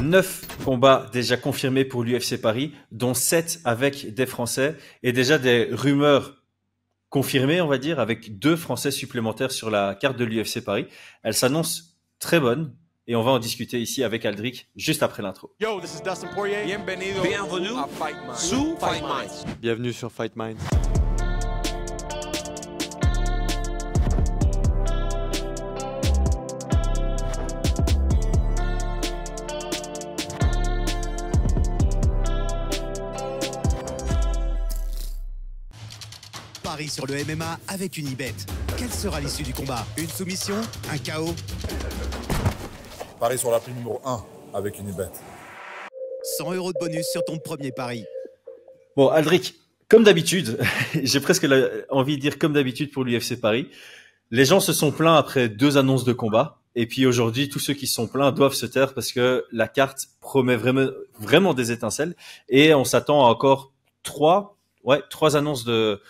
9 combats déjà confirmés pour l'UFC Paris, dont 7 avec des Français, et déjà des rumeurs confirmées, on va dire, avec 2 Français supplémentaires sur la carte de l'UFC Paris. Elle s'annonce très bonne, et on va en discuter ici avec Aldric, juste après l'intro. Yo, this is Dustin Poirier. Bienvenue à Fight Minds. sous Fight Minds. Bienvenue sur Fight Minds. Paris sur le MMA avec Unibet. Quelle sera l'issue du combat? Une soumission? Un KO? Paris sur la prime numéro 1 avec Unibet. 100 € de bonus sur ton premier pari. Bon, Aldric, comme d'habitude, j'ai presque envie de dire comme d'habitude pour l'UFC Paris, les gens se sont plaints après 2 annonces de combat. Et puis aujourd'hui, tous ceux qui se sont plaints doivent se taire parce que la carte promet vraiment des étincelles. Et on s'attend à encore 3 annonces de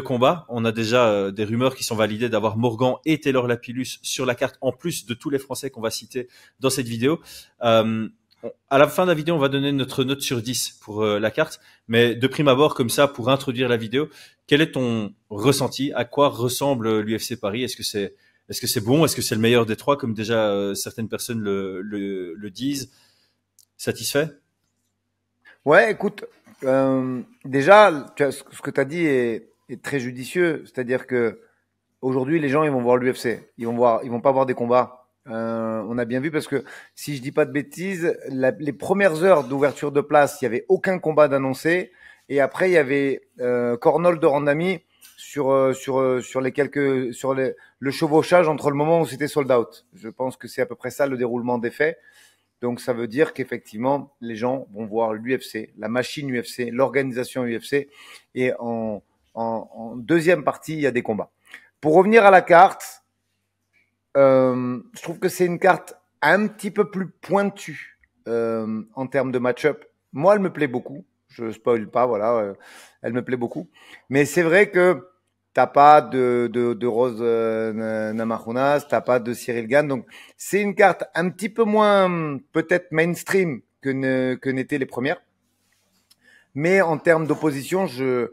combat. On a déjà des rumeurs qui sont validées d'avoir Morgan et Taylor Lapillus sur la carte, en plus de tous les Français qu'on va citer dans cette vidéo. À la fin de la vidéo, on va donner notre note sur 10 pour la carte. Mais de prime abord, comme ça, pour introduire la vidéo, quel est ton ressenti? À quoi ressemble l'UFC Paris? Est-ce que c'est bon? Est-ce que c'est le meilleur des 3, comme déjà certaines personnes le disent? Satisfait? Ouais, écoute, déjà, ce que tu as dit est très judicieux. C'est-à-dire que aujourd'hui, les gens, ils vont voir l'UFC. Ils vont pas voir des combats. On a bien vu parce que si je dis pas de bêtises, les premières heures d'ouverture de place, il y avait aucun combat d'annoncé. Et après, il y avait Cornol de Randami sur le chevauchage entre le moment où c'était sold out. Je pense que c'est à peu près ça le déroulement des faits. Donc ça veut dire qu'effectivement, les gens vont voir l'UFC, la machine UFC, l'organisation UFC. Et en deuxième partie, il y a des combats. Pour revenir à la carte, je trouve que c'est une carte un petit peu plus pointue en termes de match-up. Moi, elle me plaît beaucoup. Je spoil pas, voilà, elle me plaît beaucoup. Mais c'est vrai que t'as pas de Rose Namajunas, t'as pas de Cyril Gane. Donc c'est une carte un petit peu moins peut-être mainstream que n'étaient les premières. Mais en termes d'opposition, je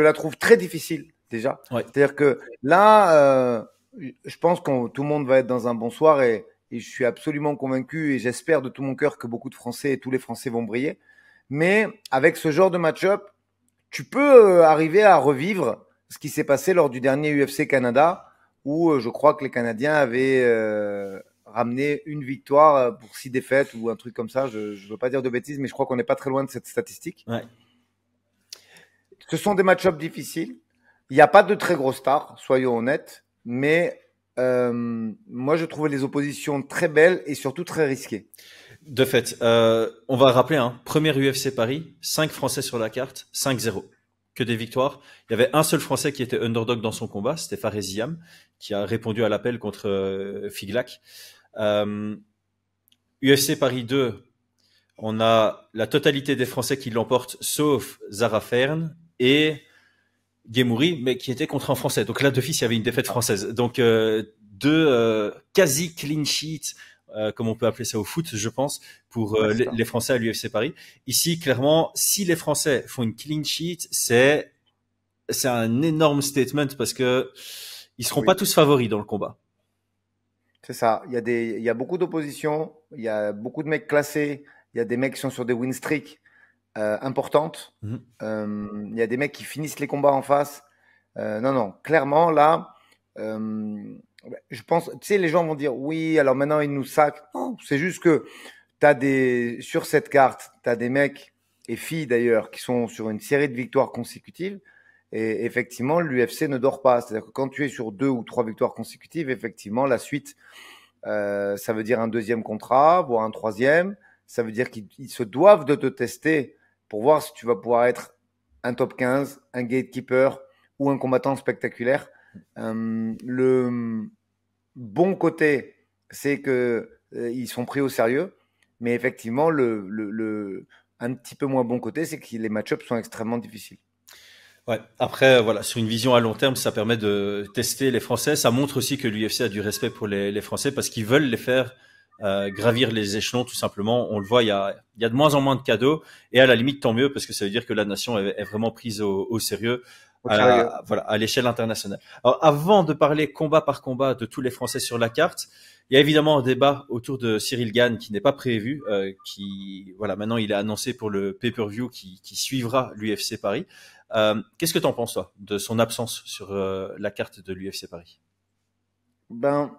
la trouve très difficile déjà. Ouais. C'est-à-dire que là, je pense que tout le monde va être dans un bon soir et je suis absolument convaincu et j'espère de tout mon cœur que beaucoup de Français et tous les Français vont briller. Mais avec ce genre de match-up, tu peux arriver à revivre ce qui s'est passé lors du dernier UFC Canada où je crois que les Canadiens avaient ramené une victoire pour 6 défaites ou un truc comme ça. Je veux pas dire de bêtises, mais je crois qu'on n'est pas très loin de cette statistique. Ouais. Ce sont des match-ups difficiles. Il n'y a pas de très gros stars, soyons honnêtes. Mais moi, je trouvais les oppositions très belles et surtout très risquées. De fait, on va rappeler, premier UFC Paris, 5 Français sur la carte, 5-0. Que des victoires. Il y avait un seul Français qui était underdog dans son combat, c'était Fares Ziam, qui a répondu à l'appel contre Figlac. UFC Paris 2, on a la totalité des Français qui l'emportent, sauf Zara Fern et Guémouri, mais qui était contre un Français. Donc là, d'office, il y avait une défaite française. Donc, 2 quasi clean sheets, comme on peut appeler ça au foot, je pense, pour les Français à l'UFC Paris. Ici, clairement, si les Français font une clean sheet, c'est un énorme statement parce que ils seront pas tous favoris dans le combat. C'est ça. Il y a beaucoup d'opposition. Il y a beaucoup de mecs classés. Il y a des mecs qui sont sur des win streaks importantes. Il y a des mecs qui finissent les combats en face. Non, clairement, là, je pense, tu sais, les gens vont dire, oui, alors maintenant, ils nous sacent. Non, c'est juste que sur cette carte, tu as des mecs et filles d'ailleurs qui sont sur une série de victoires consécutives. Et effectivement, l'UFC ne dort pas. C'est-à-dire que quand tu es sur 2 ou 3 victoires consécutives, effectivement, la suite, ça veut dire un deuxième contrat, voire un troisième. Ça veut dire qu'ils se doivent de te tester pour voir si tu vas pouvoir être un top 15, un gatekeeper ou un combattant spectaculaire. Le bon côté, c'est que ils sont pris au sérieux, mais effectivement, un petit peu moins bon côté, c'est que les match-ups sont extrêmement difficiles. Ouais. Après, voilà, sur une vision à long terme, ça permet de tester les Français. Ça montre aussi que l'UFC a du respect pour les Français parce qu'ils veulent les faire gravir les échelons tout simplement. On le voit, il y a de moins en moins de cadeaux et à la limite tant mieux parce que ça veut dire que la nation est vraiment prise au sérieux. Voilà, à l'échelle internationale. Alors, avant de parler combat par combat de tous les Français sur la carte, il y a évidemment un débat autour de Cyril Gane qui n'est pas prévu, voilà, maintenant il est annoncé pour le pay-per-view qui suivra l'UFC Paris. Qu'est-ce que t'en penses, toi, de son absence sur la carte de l'UFC Paris? Ben,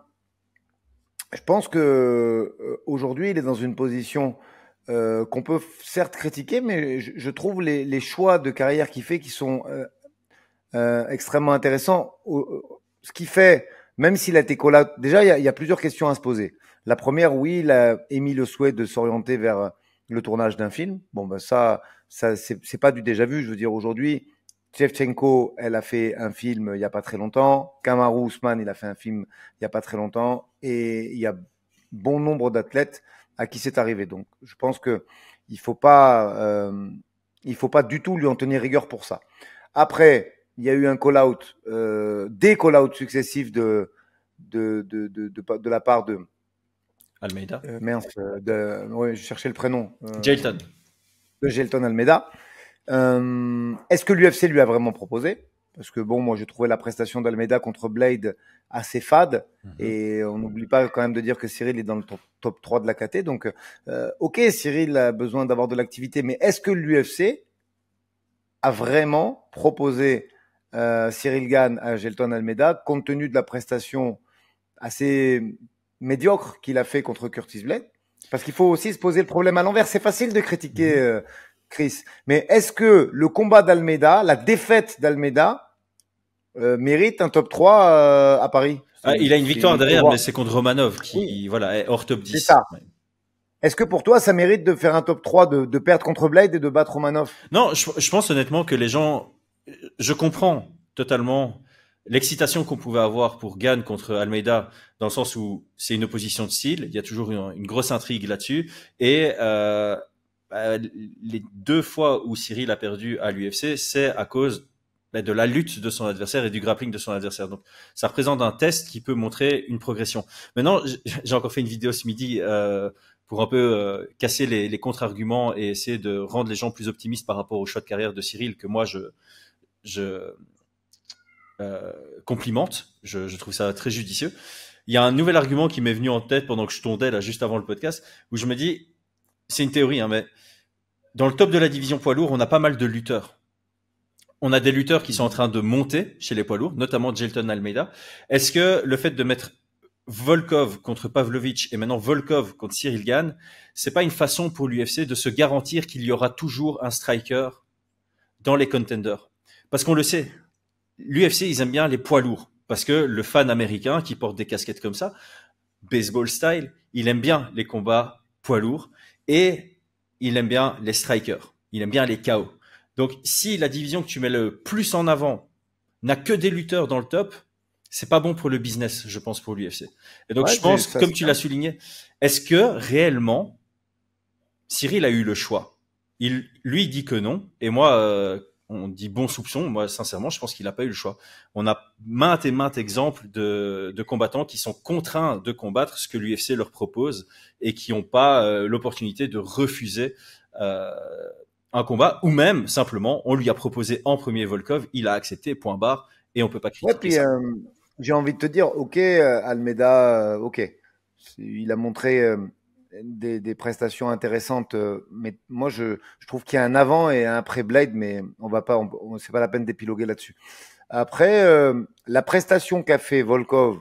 je pense que aujourd'hui, il est dans une position qu'on peut certes critiquer, mais je trouve les choix de carrière qu'il fait qui sont extrêmement intéressant. Ce qui fait, même s'il a été call-out, déjà il y a plusieurs questions à se poser. La première, oui, il a émis le souhait de s'orienter vers le tournage d'un film. Bon, ben ça c'est pas du déjà vu. Je veux dire, aujourd'hui, Shevchenko, elle a fait un film il y a pas très longtemps. Kamaru Usman, il a fait un film il y a pas très longtemps. Et il y a bon nombre d'athlètes à qui c'est arrivé. Donc, je pense que il faut pas du tout lui en tenir rigueur pour ça. Après, il y a eu un call-out, des call-outs successifs de la part de Almeida. Ouais, je cherchais le prénom. Jailton. De Jailton Almeida. Est-ce que l'UFC lui a vraiment proposé? Parce que bon, moi, j'ai trouvé la prestation d'Almeida contre Blade assez fade. Et on n'oublie pas quand même de dire que Cyril est dans le top 3 de la KT. Donc, ok, Cyril a besoin d'avoir de l'activité, mais est-ce que l'UFC a vraiment proposé Cyril Gane à Jailton Almeida, compte tenu de la prestation assez médiocre qu'il a fait contre Curtis Blade? Parce qu'il faut aussi se poser le problème à l'envers. C'est facile de critiquer Chris, mais est-ce que le combat d'Almeida, la défaite d'Almeida, mérite un top 3 à Paris? Il a une victoire derrière, mais c'est contre Romanov qui voilà, est hors top 10. C'est ça. Ouais. Est-ce que pour toi, ça mérite de faire un top 3, de perdre contre Blade et de battre Romanov? Non, je pense honnêtement que les gens... Je comprends totalement l'excitation qu'on pouvait avoir pour Gane contre Almeida, dans le sens où c'est une opposition de style, il y a toujours une grosse intrigue là-dessus, et les 2 fois où Cyril a perdu à l'UFC, c'est à cause de la lutte de son adversaire et du grappling de son adversaire. Donc, ça représente un test qui peut montrer une progression. Maintenant, j'ai encore fait une vidéo ce midi pour un peu casser les contre-arguments et essayer de rendre les gens plus optimistes par rapport au choix de carrière de Cyril, que moi, je complimente. Je trouve ça très judicieux. Il y a un nouvel argument qui m'est venu en tête pendant que je tondais là juste avant le podcast, où je me dis, c'est une théorie, hein, mais dans le top de la division poids lourd, on a pas mal de lutteurs. On a des lutteurs qui sont en train de monter chez les poids lourds, notamment Jailton Almeida. Est-ce que le fait de mettre Volkov contre Pavlovich et maintenant Volkov contre Cyril Gane, c'est pas une façon pour l'UFC de se garantir qu'il y aura toujours un striker dans les contenders? Parce qu'on le sait, l'UFC, ils aiment bien les poids lourds. Parce que le fan américain qui porte des casquettes comme ça, baseball style, il aime bien les combats poids lourds et il aime bien les strikers. Il aime bien les KO. Donc, si la division que tu mets le plus en avant n'a que des lutteurs dans le top, c'est pas bon pour le business, je pense, pour l'UFC. Et donc, je pense, comme tu l'as souligné, est-ce que réellement, Cyril a eu le choix? Lui, il dit que non. Et moi, on dit bon soupçon. Moi, sincèrement, je pense qu'il n'a pas eu le choix. On a maintes et maintes exemples de combattants qui sont contraints de combattre ce que l'UFC leur propose et qui n'ont pas l'opportunité de refuser un combat, ou même, simplement, on lui a proposé en premier Volkov, il a accepté, point barre, et on peut pas critiquer puis, ça. J'ai envie de te dire, ok, Almeida, ok, il a montré des prestations intéressantes, mais moi je trouve qu'il y a un avant et un après Blade, mais c'est pas la peine d'épiloguer là-dessus. Après, la prestation qu'a fait Volkov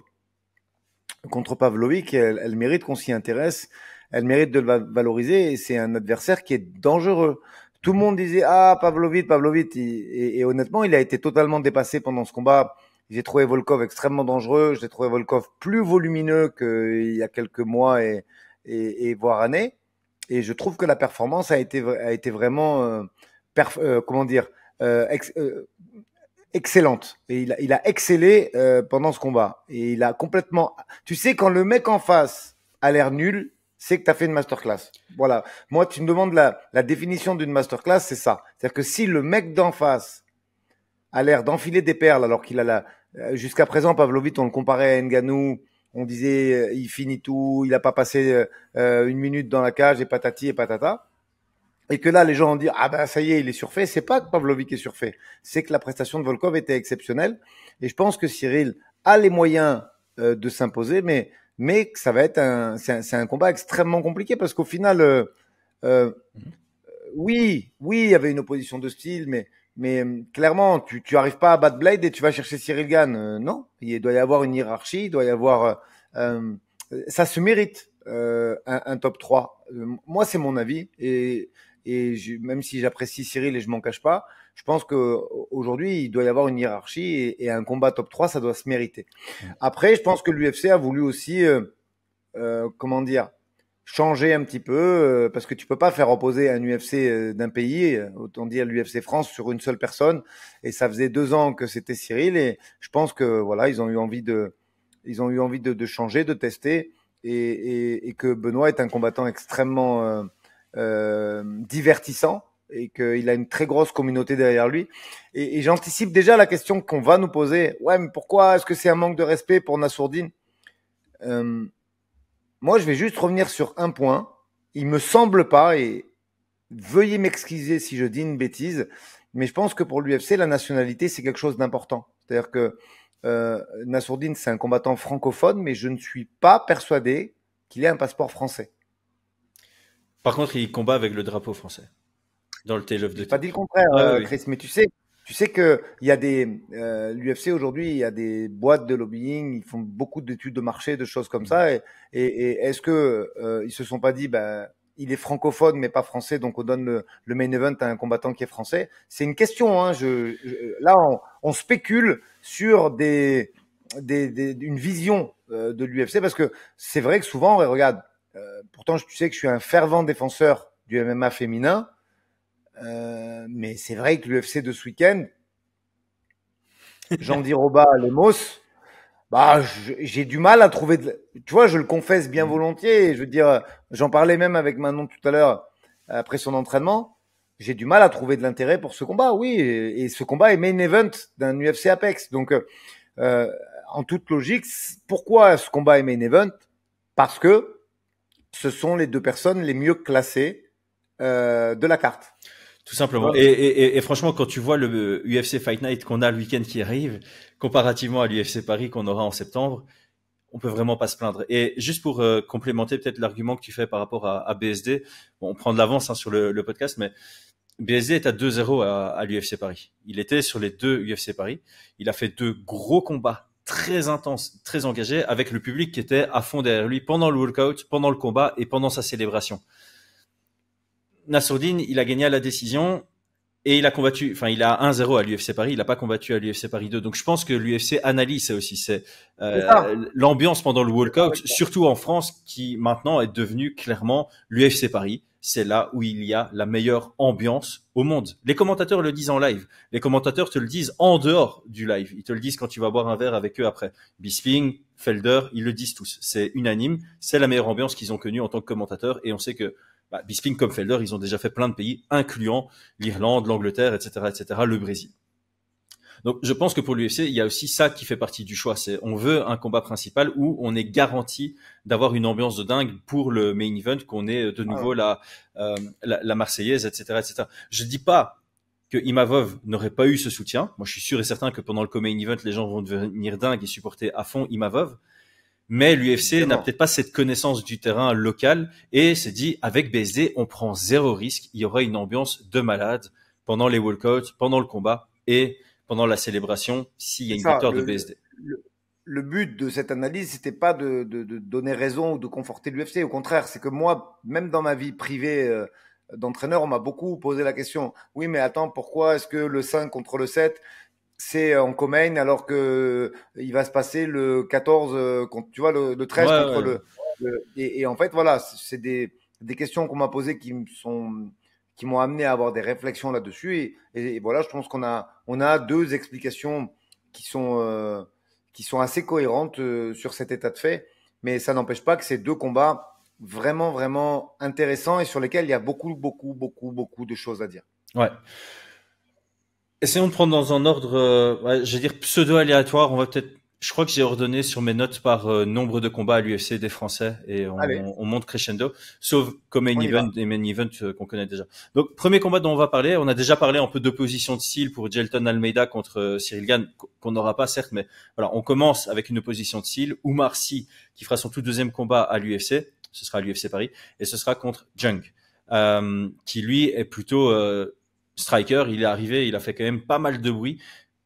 contre Pavlovich, elle mérite qu'on s'y intéresse, elle mérite de le valoriser, et c'est un adversaire qui est dangereux. Tout le monde disait Pavlovich, et honnêtement, il a été totalement dépassé pendant ce combat. J'ai trouvé Volkov extrêmement dangereux, j'ai trouvé Volkov plus volumineux qu'il y a quelques mois et voire années, et je trouve que la performance a été vraiment excellente, et il a excellé pendant ce combat, et il a complètement, tu sais, quand le mec en face a l'air nul, c'est que tu as fait une masterclass. Voilà. Moi, tu me demandes la définition d'une masterclass, c'est ça. C'est-à-dire que si le mec d'en face a l'air d'enfiler des perles, alors qu'il a jusqu'à présent, Pavlovich, on le comparait à Ngannou, on disait il finit tout, il a pas passé 1 minute dans la cage et patati et patata. Et que là, les gens vont dire ah ben ça y est, il est surfait. C'est pas que Pavlovic est surfait, c'est que la prestation de Volkov était exceptionnelle. Et je pense que Cyril a les moyens de s'imposer, mais que ça va être c'est un combat extrêmement compliqué parce qu'au final, oui, il y avait une opposition de style, mais clairement, tu arrives pas à battre Blade et tu vas chercher Cyril Gane. Non, il doit y avoir une hiérarchie, il doit y avoir, ça se mérite un top 3. Moi, c'est mon avis même si j'apprécie Cyril et je m'en cache pas, je pense que aujourd'hui il doit y avoir une hiérarchie et un combat top 3 ça doit se mériter. Après, je pense que l'UFC a voulu aussi comment dire, changer un petit peu parce que tu peux pas faire opposer un UFC d'un pays, autant dire l'UFC France sur une seule personne. Et ça faisait 2 ans que c'était Cyril et je pense que voilà ils ont eu envie de changer, de tester et que Benoît est un combattant extrêmement divertissant et qu'il a une très grosse communauté derrière lui. Et j'anticipe déjà la question qu'on va nous poser. Ouais, mais pourquoi est-ce que c'est un manque de respect pour Nassourdine? Moi, je vais juste revenir sur un point. Il me semble pas, et veuillez m'excuser si je dis une bêtise, mais je pense que pour l'UFC, la nationalité, c'est quelque chose d'important. C'est-à-dire que Nassourdine, c'est un combattant francophone, mais je ne suis pas persuadé qu'il ait un passeport français. Par contre, il combat avec le drapeau français dans le Tale of the J'ai pas dit le contraire, oui. Chris, mais tu sais que il y a l'UFC aujourd'hui, il y a des boîtes de lobbying, ils font beaucoup d'études de marché, de choses comme ça, et est-ce que ils se sont pas dit, il est francophone mais pas français, donc on donne le main event à un combattant qui est français? C'est une question, hein. Là, on spécule sur une vision de l'UFC parce que c'est vrai que souvent, regarde. Pourtant, tu sais que je suis un fervent défenseur du MMA féminin, mais c'est vrai que l'UFC de ce week-end, Jean-Di Roba, Lemos, j'ai du mal à trouver. Tu vois, je le confesse bien volontiers. Je veux dire, j'en parlais même avec Manon tout à l'heure après son entraînement. J'ai du mal à trouver de l'intérêt pour ce combat, oui. Et ce combat est main event d'un UFC Apex. Donc, en toute logique, pourquoi ce combat est main event? Parce que ce sont les 2 personnes les mieux classées de la carte. Tout simplement. Et franchement, quand tu vois le UFC Fight Night qu'on a le week-end qui arrive, comparativement à l'UFC Paris qu'on aura en septembre, on peut vraiment pas se plaindre. Et juste pour complémenter peut-être l'argument que tu fais par rapport à BSD, bon, on prend de l'avance sur le podcast, mais BSD est à 2-0 à l'UFC Paris. Il était sur les 2 UFC Paris. Il a fait 2 gros combats très intense, très engagé, avec le public qui était à fond derrière lui pendant le walkout, pendant le combat et pendant sa célébration. Nassourdine, il a gagné à la décision et il a combattu, enfin il a 1-0 à l'UFC Paris, il n'a pas combattu à l'UFC Paris 2. Donc je pense que l'UFC analyse ça aussi, c'est l'ambiance pendant le walkout, surtout en France, qui maintenant est devenue clairement l'UFC Paris. C'est là où il y a la meilleure ambiance au monde. Les commentateurs le disent en live. Les commentateurs te le disent en dehors du live. Ils te le disent quand tu vas boire un verre avec eux après. Bisping, Felder, ils le disent tous. C'est unanime. C'est la meilleure ambiance qu'ils ont connue en tant que commentateurs. Et on sait que Bisping comme Felder, ils ont déjà fait plein de pays, incluant l'Irlande, l'Angleterre, etc., le Brésil. Donc, je pense que pour l'UFC, il y a aussi ça qui fait partie du choix. C'est, on veut un combat principal où on est garanti d'avoir une ambiance de dingue pour le main event, qu'on ait de nouveau la Marseillaise, etc., Je dis pas que Imavov n'aurait pas eu ce soutien. Moi, je suis sûr et certain que pendant le co-main event, les gens vont devenir dingues et supporter à fond Imavov. Mais l'UFC n'a peut-être pas cette connaissance du terrain local et s'est dit, avec BSD, on prend 0 risque. Il y aura une ambiance de malade pendant les walkouts, pendant le combat et pendant la célébration, s'il y a une victoire de BSD. Le but de cette analyse, c'était pas de donner raison ou de conforter l'UFC. Au contraire, c'est que moi, même dans ma vie privée d'entraîneur, on m'a beaucoup posé la question. Oui, mais attends, pourquoi est-ce que le 5 contre le 7, c'est en co-main alors que il va se passer le 14 contre, tu vois, le 13 contre le et en fait, voilà, c'est des questions qu'on m'a posées qui m'ont amené à avoir des réflexions là-dessus et voilà, je pense qu'on a 2 explications qui sont assez cohérentes sur cet état de fait, mais ça n'empêche pas que c'est 2 combats vraiment vraiment intéressants et sur lesquels il y a beaucoup de choses à dire. Ouais. Essayons de prendre dans un ordre, je vais dire pseudo aléatoire. On va peut-être Je crois que j'ai ordonné sur mes notes par nombre de combats à l'UFC des Français et on monte crescendo, sauf comme main event et main event qu'on connaît déjà. Donc, premier combat dont on va parler, on a déjà parlé un peu d'opposition de style pour Jelton Almeida contre Cyril Gane, qu'on n'aura pas certes, mais voilà, on commence avec une opposition de style. Oumar Sy, qui fera son tout deuxième combat à l'UFC, ce sera à l'UFC Paris, et ce sera contre Jung, qui lui est plutôt striker. Il est arrivé, il a fait quand même pas mal de bruit.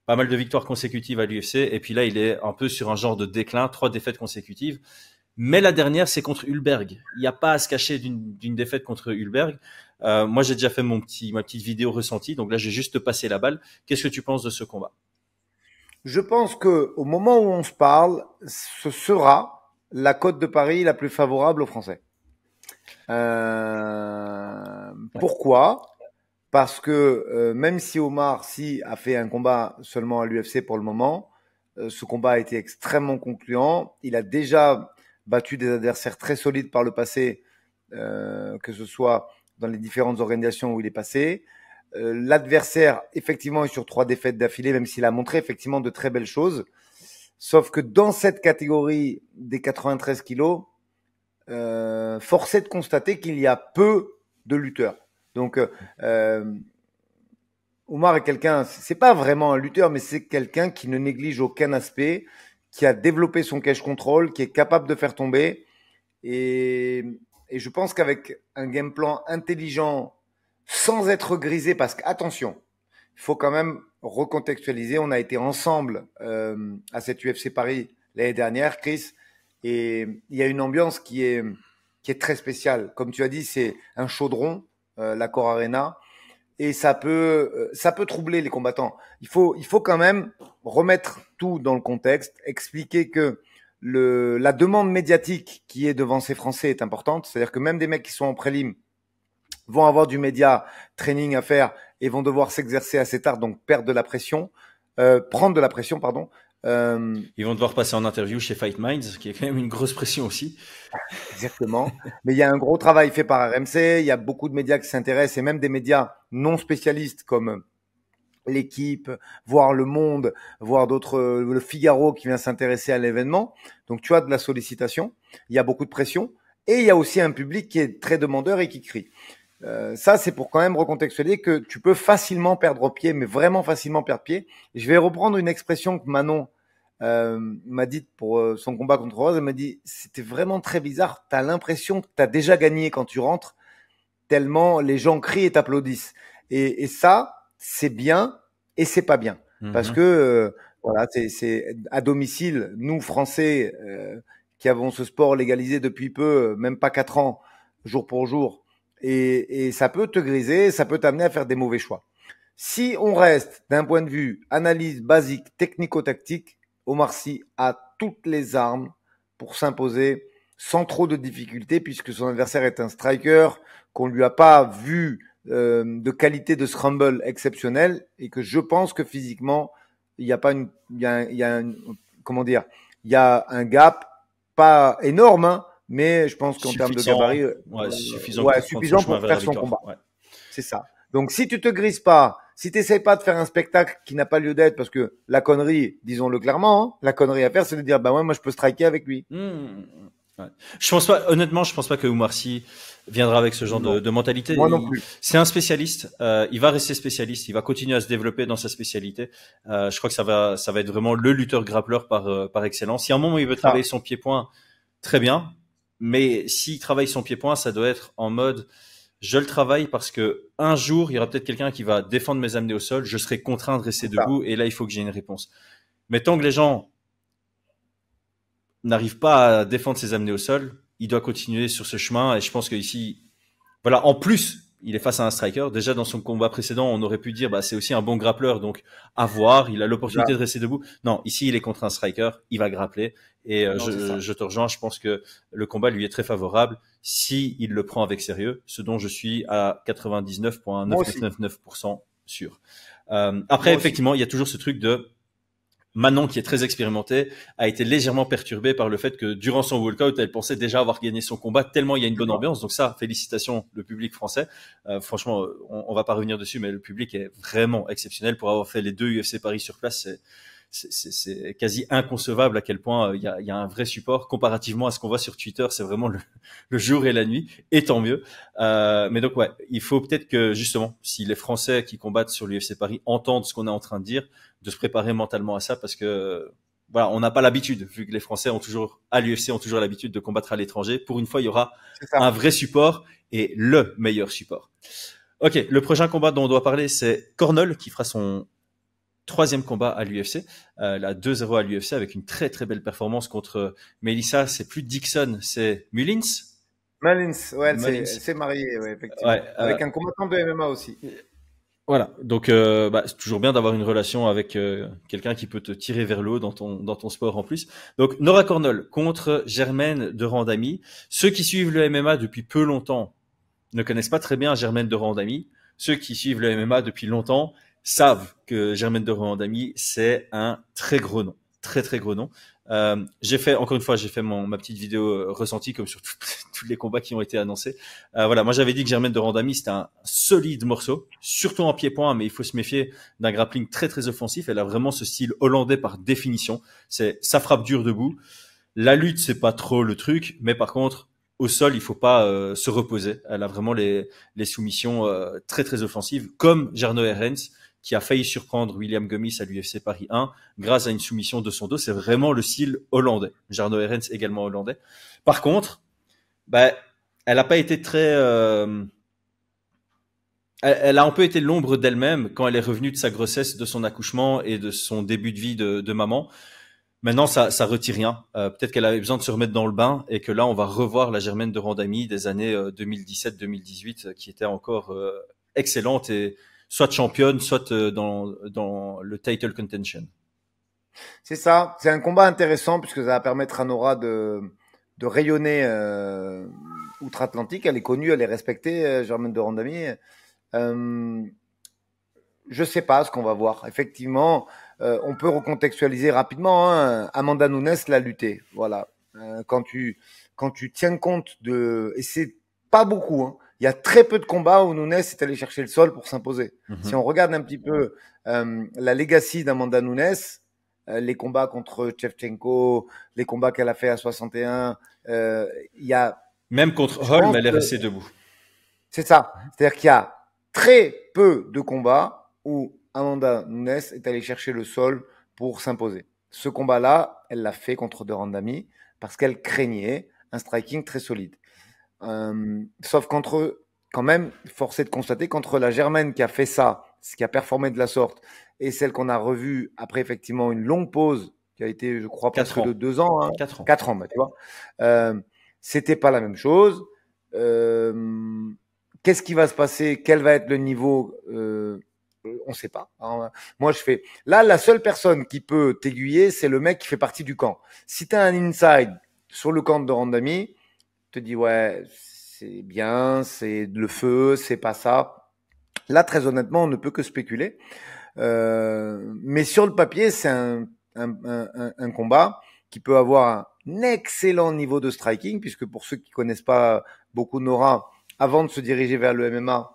Pas mal de victoires consécutives à l'UFC. Et puis là, il est un peu sur un genre de déclin, 3 défaites consécutives. Mais la dernière, c'est contre Hulberg. Il n'y a pas à se cacher d'une défaite contre Hulberg. Moi, j'ai déjà fait ma petite vidéo ressentie. Donc là, j'ai juste passé la balle. Qu'est-ce que tu penses de ce combat? Je pense que au moment où on se parle, ce sera la cote de Paris la plus favorable aux Français. Pourquoi? Parce que même si Oumar Sy a fait un combat seulement à l'UFC pour le moment, ce combat a été extrêmement concluant. Il a déjà battu des adversaires très solides par le passé, que ce soit dans les différentes organisations où il est passé. L'adversaire, effectivement, est sur 3 défaites d'affilée, même s'il a montré effectivement de très belles choses. Sauf que dans cette catégorie des 93 kilos, force est de constater qu'il y a peu de lutteurs. Donc, Oumar est quelqu'un, c'est pas vraiment un lutteur, mais c'est quelqu'un qui ne néglige aucun aspect, qui a développé son cage control, qui est capable de faire tomber. Et je pense qu'avec un game plan intelligent, sans être grisé, parce qu'attention, il faut quand même recontextualiser. On a été ensemble à cette UFC Paris l'année dernière, Chris, et il y a une ambiance qui est très spéciale. Comme tu as dit, c'est un chaudron. L'Accor Arena, et ça peut troubler les combattants. Il faut quand même remettre tout dans le contexte, expliquer que la demande médiatique qui est devant ces Français est importante. C'est-à-dire que même des mecs qui sont en prélim vont avoir du média training à faire et vont devoir s'exercer assez tard, donc prendre de la pression, pardon. Ils vont devoir passer en interview chez Fight Minds, qui est quand même une grosse pression aussi. Exactement. Mais il y a un gros travail fait par RMC. Il y a beaucoup de médias qui s'intéressent et même des médias non spécialistes comme l'équipe, voire Le Monde, voire d'autres, le Figaro qui vient s'intéresser à l'événement. Donc tu as de la sollicitation. Il y a beaucoup de pression et il y a aussi un public qui est très demandeur et qui crie. Ça, c'est pour quand même recontextualiser que tu peux facilement perdre pied, mais vraiment facilement perdre pied. Je vais reprendre une expression que Manon m'a dite pour son combat contre Rose. Elle m'a dit, c'était vraiment très bizarre. T'as l'impression que t'as déjà gagné quand tu rentres, tellement les gens crient et t'applaudissent. Et ça, c'est bien et c'est pas bien. Parce que voilà, c'est à domicile, nous Français qui avons ce sport légalisé depuis peu, même pas 4 ans, jour pour jour. Et ça peut te griser, ça peut t'amener à faire des mauvais choix. Si on reste d'un point de vue analyse basique, technico-tactique, Oumar Sy a toutes les armes pour s'imposer sans trop de difficultés puisque son adversaire est un striker, qu'on lui a pas vu de qualité de scramble exceptionnelle et que je pense que physiquement, il y a un gap pas énorme, hein, mais je pense qu'en termes de gabarit, suffisant pour faire son combat. Ouais. C'est ça. Donc, si tu te grises pas, si tu n'essaies pas de faire un spectacle qui n'a pas lieu d'être, parce que la connerie, disons-le clairement, hein, la connerie à faire, c'est de dire, bah ouais, moi, je peux striker avec lui. Ouais. Honnêtement, je pense pas que Oumar Sy viendra avec ce genre de mentalité. Moi non plus. C'est un spécialiste. Il va rester spécialiste. Il va continuer à se développer dans sa spécialité. Je crois que ça va être vraiment le lutteur grappleur par excellence. Si à un moment il veut travailler son pied-point, très bien. Mais s'il travaille son pied-point, ça doit être en mode, je le travaille parce que un jour, il y aura peut-être quelqu'un qui va défendre mes amener au sol. Je serai contraint de rester debout. Et là, il faut que j'ai une réponse. Mais tant que les gens n'arrive pas à défendre ses amener au sol, il doit continuer sur ce chemin. Et je pense que ici, voilà, en plus, il est face à un striker. Déjà, dans son combat précédent, on aurait pu dire, bah, c'est aussi un bon grappleur. Donc, à voir, il a l'opportunité de rester debout. Non, ici, il est contre un striker. Il va grappler. Et je te rejoins. Je pense que le combat lui est très favorable si il le prend avec sérieux, ce dont je suis à 99,999% sûr. Après, effectivement, il y a toujours ce truc de Manon, qui est très expérimentée, a été légèrement perturbée par le fait que durant son walkout, elle pensait déjà avoir gagné son combat tellement il y a une bonne ambiance. Donc ça, félicitations le public français. Franchement, on va pas revenir dessus, mais le public est vraiment exceptionnel pour avoir fait les 2 UFC Paris sur place. c'est quasi inconcevable à quel point il y a un vrai support comparativement à ce qu'on voit sur Twitter. C'est vraiment le jour et la nuit, et tant mieux. Mais donc ouais, il faut peut-être que justement, si les Français qui combattent sur l'UFC Paris entendent ce qu'on est en train de dire, de se préparer mentalement à ça, parce que voilà, on n'a pas l'habitude, vu que les Français à l'UFC ont toujours l'habitude de combattre à l'étranger. Pour une fois, il y aura un vrai support et le meilleur support. Ok, le prochain combat dont on doit parler, c'est Cornol qui fera son 3e combat à l'UFC, la 2-0 à l'UFC avec une très très belle performance contre Melissa. C'est plus Dixon, c'est Mullins. Mullins, ouais, elle s'est mariée, ouais, effectivement. Ouais, avec un combattant de MMA aussi. Voilà, donc c'est toujours bien d'avoir une relation avec quelqu'un qui peut te tirer vers le haut dans ton sport en plus. Donc Nora Cornol contre Germaine de Randami. Ceux qui suivent le MMA depuis peu longtemps ne connaissent pas très bien Germaine de Randami. Ceux qui suivent le MMA depuis longtemps savent que Germaine de Randami, c'est un très gros nom, très très gros nom. J'ai fait ma petite vidéo ressentie comme sur tous les combats qui ont été annoncés. Voilà, moi j'avais dit que Germaine de Randami c'était un solide morceau, surtout en pied-point, mais il faut se méfier d'un grappling très très offensif. Elle a vraiment ce style hollandais par définition. Ça frappe dur debout. La lutte c'est pas trop le truc, mais par contre au sol il faut pas se reposer. Elle a vraiment les soumissions très très offensives, comme Jarno Herrens, qui a failli surprendre William Gomis à l'UFC Paris 1 grâce à une soumission de son dos. C'est vraiment le style hollandais. Jarno Herrens également hollandais. Par contre, elle a pas été très... Elle a un peu été l'ombre d'elle-même quand elle est revenue de sa grossesse, de son accouchement et de son début de vie de maman. Maintenant, ça retire rien. Peut-être qu'elle avait besoin de se remettre dans le bain et que là, on va revoir la Germaine de Randami des années 2017-2018 qui était encore excellente et soit championne, soit dans le title contention. C'est ça. C'est un combat intéressant puisque ça va permettre à Nora de rayonner outre-Atlantique. Elle est connue, elle est respectée, Germaine de Randami. Je sais pas ce qu'on va voir. Effectivement, on peut recontextualiser rapidement. Hein. Amanda Nunes l'a lutté. Voilà. Quand tu tiens compte et c'est pas beaucoup. Hein. Il y a très peu de combats où Nunes est allé chercher le sol pour s'imposer. Si on regarde un petit peu la legacy d'Amanda Nunes, les combats contre Shevchenko, les combats qu'elle a fait à 61, il y a... Même contre Holm, elle est restée debout. C'est ça. C'est-à-dire qu'il y a très peu de combats où Amanda Nunes est allée chercher le sol pour s'imposer. Ce combat-là, elle l'a fait contre de Randami parce qu'elle craignait un striking très solide. Sauf quand même, force est de constater, contre la Germaine qui a fait ça, qui a performé de la sorte, et celle qu'on a revue après effectivement une longue pause, qui a été, je crois, presque de 2 ans. Hein, 4 ans. 4 ans, tu vois. C'était pas la même chose. Qu'est-ce qui va se passer? Quel va être le niveau? On sait pas. Alors, moi, là, la seule personne qui peut t'aiguiller, c'est le mec qui fait partie du camp. Si tu as un inside sur le camp de Randami, te dis ouais, c'est bien, c'est le feu, c'est pas ça. Là, très honnêtement, on ne peut que spéculer. Mais sur le papier, c'est un combat qui peut avoir un excellent niveau de striking, puisque pour ceux qui connaissent pas beaucoup Nora, avant de se diriger vers le MMA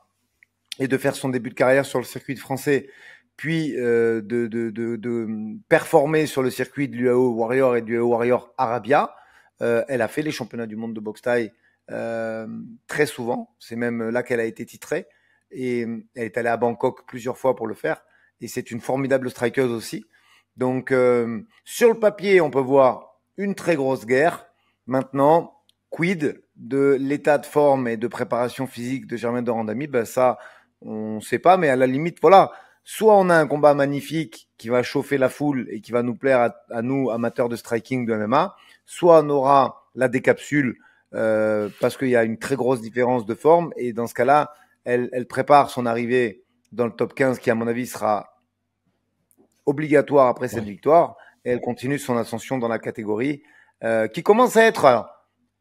et de faire son début de carrière sur le circuit français, puis de performer sur le circuit de l'UAO Warrior et du UAO Warrior Arabia, elle a fait les championnats du monde de boxe thaï très souvent. C'est même là qu'elle a été titrée. Et elle est allée à Bangkok plusieurs fois pour le faire. Et c'est une formidable strikeuse aussi. Donc, sur le papier, on peut voir une très grosse guerre. Maintenant, quid de l'état de forme et de préparation physique de Germaine de Randami? Ça, on ne sait pas. Mais à la limite, voilà. Soit on a un combat magnifique qui va chauffer la foule et qui va nous plaire à nous, amateurs de striking de MMA. Soit on aura la décapsule parce qu'il y a une très grosse différence de forme. Et dans ce cas-là, elle prépare son arrivée dans le top 15 qui, à mon avis, sera obligatoire après cette victoire. Et elle continue son ascension dans la catégorie qui commence à être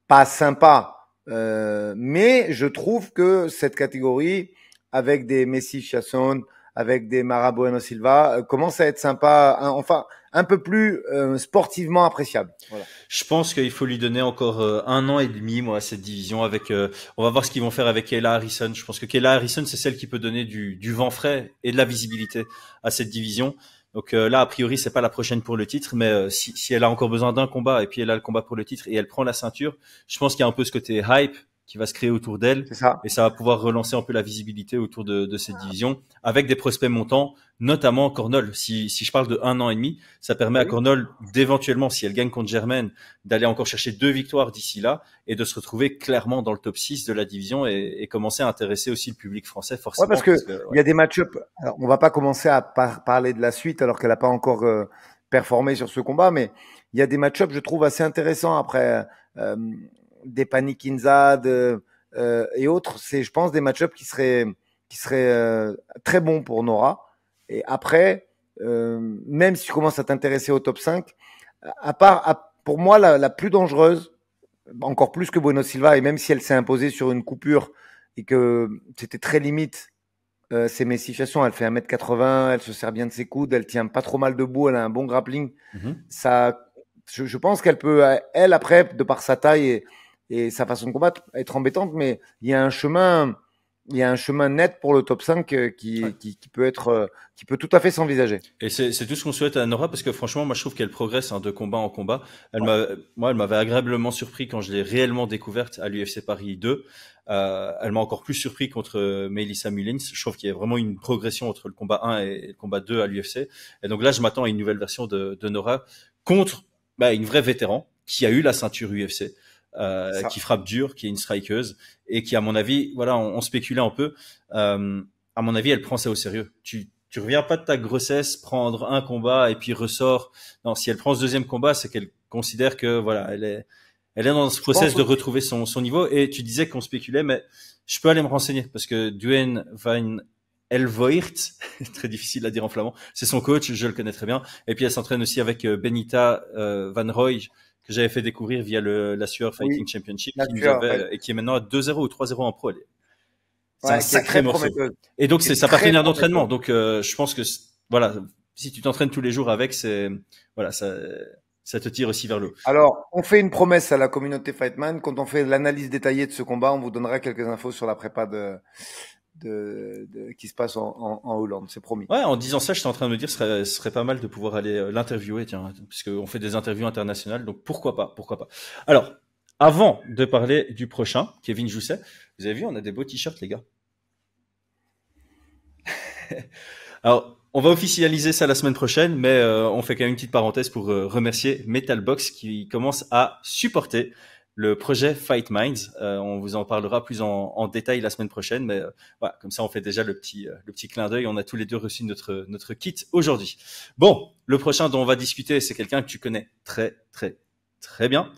pas sympa. Mais je trouve que cette catégorie, avec des Messi Chasson, avec des Mara Bueno Silva, commence à être sympa, enfin un peu plus sportivement appréciable. Voilà. Je pense qu'il faut lui donner encore 1 an et demi, moi, à cette division. On va voir ce qu'ils vont faire avec Kayla Harrison. Je pense que Kayla Harrison, c'est celle qui peut donner du vent frais et de la visibilité à cette division. Donc là, a priori, c'est pas la prochaine pour le titre, mais si elle a encore besoin d'un combat et puis elle a le combat pour le titre et elle prend la ceinture, je pense qu'il y a un peu ce côté hype qui va se créer autour d'elle C'est ça. et ça va pouvoir relancer un peu la visibilité autour de cette division avec des prospects montants, notamment Cornol. Si je parle de 1 an et demi, ça permet à Cornol d'éventuellement, si elle gagne contre Germaine, d'aller encore chercher 2 victoires d'ici là et de se retrouver clairement dans le top 6 de la division et commencer à intéresser aussi le public français forcément. Ouais, parce que il y a des match-ups. Alors, on va pas commencer à parler de la suite alors qu'elle n'a pas encore performé sur ce combat, mais il y a des match-ups, je trouve, assez intéressants après des Panic Inzad et autres. C'est, je pense, des match-ups qui seraient très bons pour Nora. Et après, même si tu commences à t'intéresser au top 5, pour moi, la plus dangereuse, encore plus que Bueno Silva, et même si elle s'est imposée sur une coupure et que c'était très limite, ses méfications, elle fait 1m80, elle se sert bien de ses coudes, elle tient pas trop mal debout, elle a un bon grappling. Ça, je pense qu'elle peut, elle, après, de par sa taille et sa façon de combattre, être embêtante, mais il y a un chemin net pour le top 5 qui peut tout à fait s'envisager. Et c'est tout ce qu'on souhaite à Nora parce que franchement, moi je trouve qu'elle progresse de combat en combat. Elle m'avait agréablement surpris quand je l'ai réellement découverte à l'UFC Paris 2. Elle m'a encore plus surpris contre Melissa Mullins. Je trouve qu'il y a vraiment une progression entre le combat 1 et le combat 2 à l'UFC. Et donc là, je m'attends à une nouvelle version de Nora contre une vraie vétéran qui a eu la ceinture UFC. Qui frappe dur, qui est une strikeuse et qui, à mon avis, voilà, on spéculait un peu. À mon avis, elle prend ça au sérieux. Tu reviens pas de ta grossesse, prendre un combat et puis ressort. Non, si elle prend ce deuxième combat, c'est qu'elle considère que voilà, elle est dans ce process de retrouver son niveau. Et tu disais qu'on spéculait, mais je peux aller me renseigner parce que Duane Van Elvoort, très difficile à dire en flamand, c'est son coach, je le connais très bien. Et puis elle s'entraîne aussi avec Benita Van Roy, que j'avais fait découvrir via la Sueur Fighting Championship, et qui est maintenant à 2-0 ou 3-0 en pro. C'est un sacré morceau. Et donc, c'est sa partenaire d'entraînement. Donc, je pense que, voilà, si tu t'entraînes tous les jours avec, ça te tire aussi vers le haut. Alors, on fait une promesse à la communauté Fightman. Quand on fait l'analyse détaillée de ce combat, on vous donnera quelques infos sur la prépa qui se passe en Hollande, c'est promis. Ouais, en disant ça, j'étais en train de me dire, ce serait pas mal de pouvoir aller l'interviewer, tiens, puisqu'on fait des interviews internationales, donc pourquoi pas. Alors, avant de parler du prochain, Kevin Jousset, vous avez vu, on a des beaux t-shirts, les gars. Alors, on va officialiser ça la semaine prochaine, mais on fait quand même une petite parenthèse pour remercier Metalbox qui commence à supporter le projet Fight Minds. On vous en parlera plus en détail la semaine prochaine, mais voilà, comme ça on fait déjà le petit clin d'œil. On a tous les deux reçu notre kit aujourd'hui. Bon, le prochain dont on va discuter, c'est quelqu'un que tu connais très très très bien.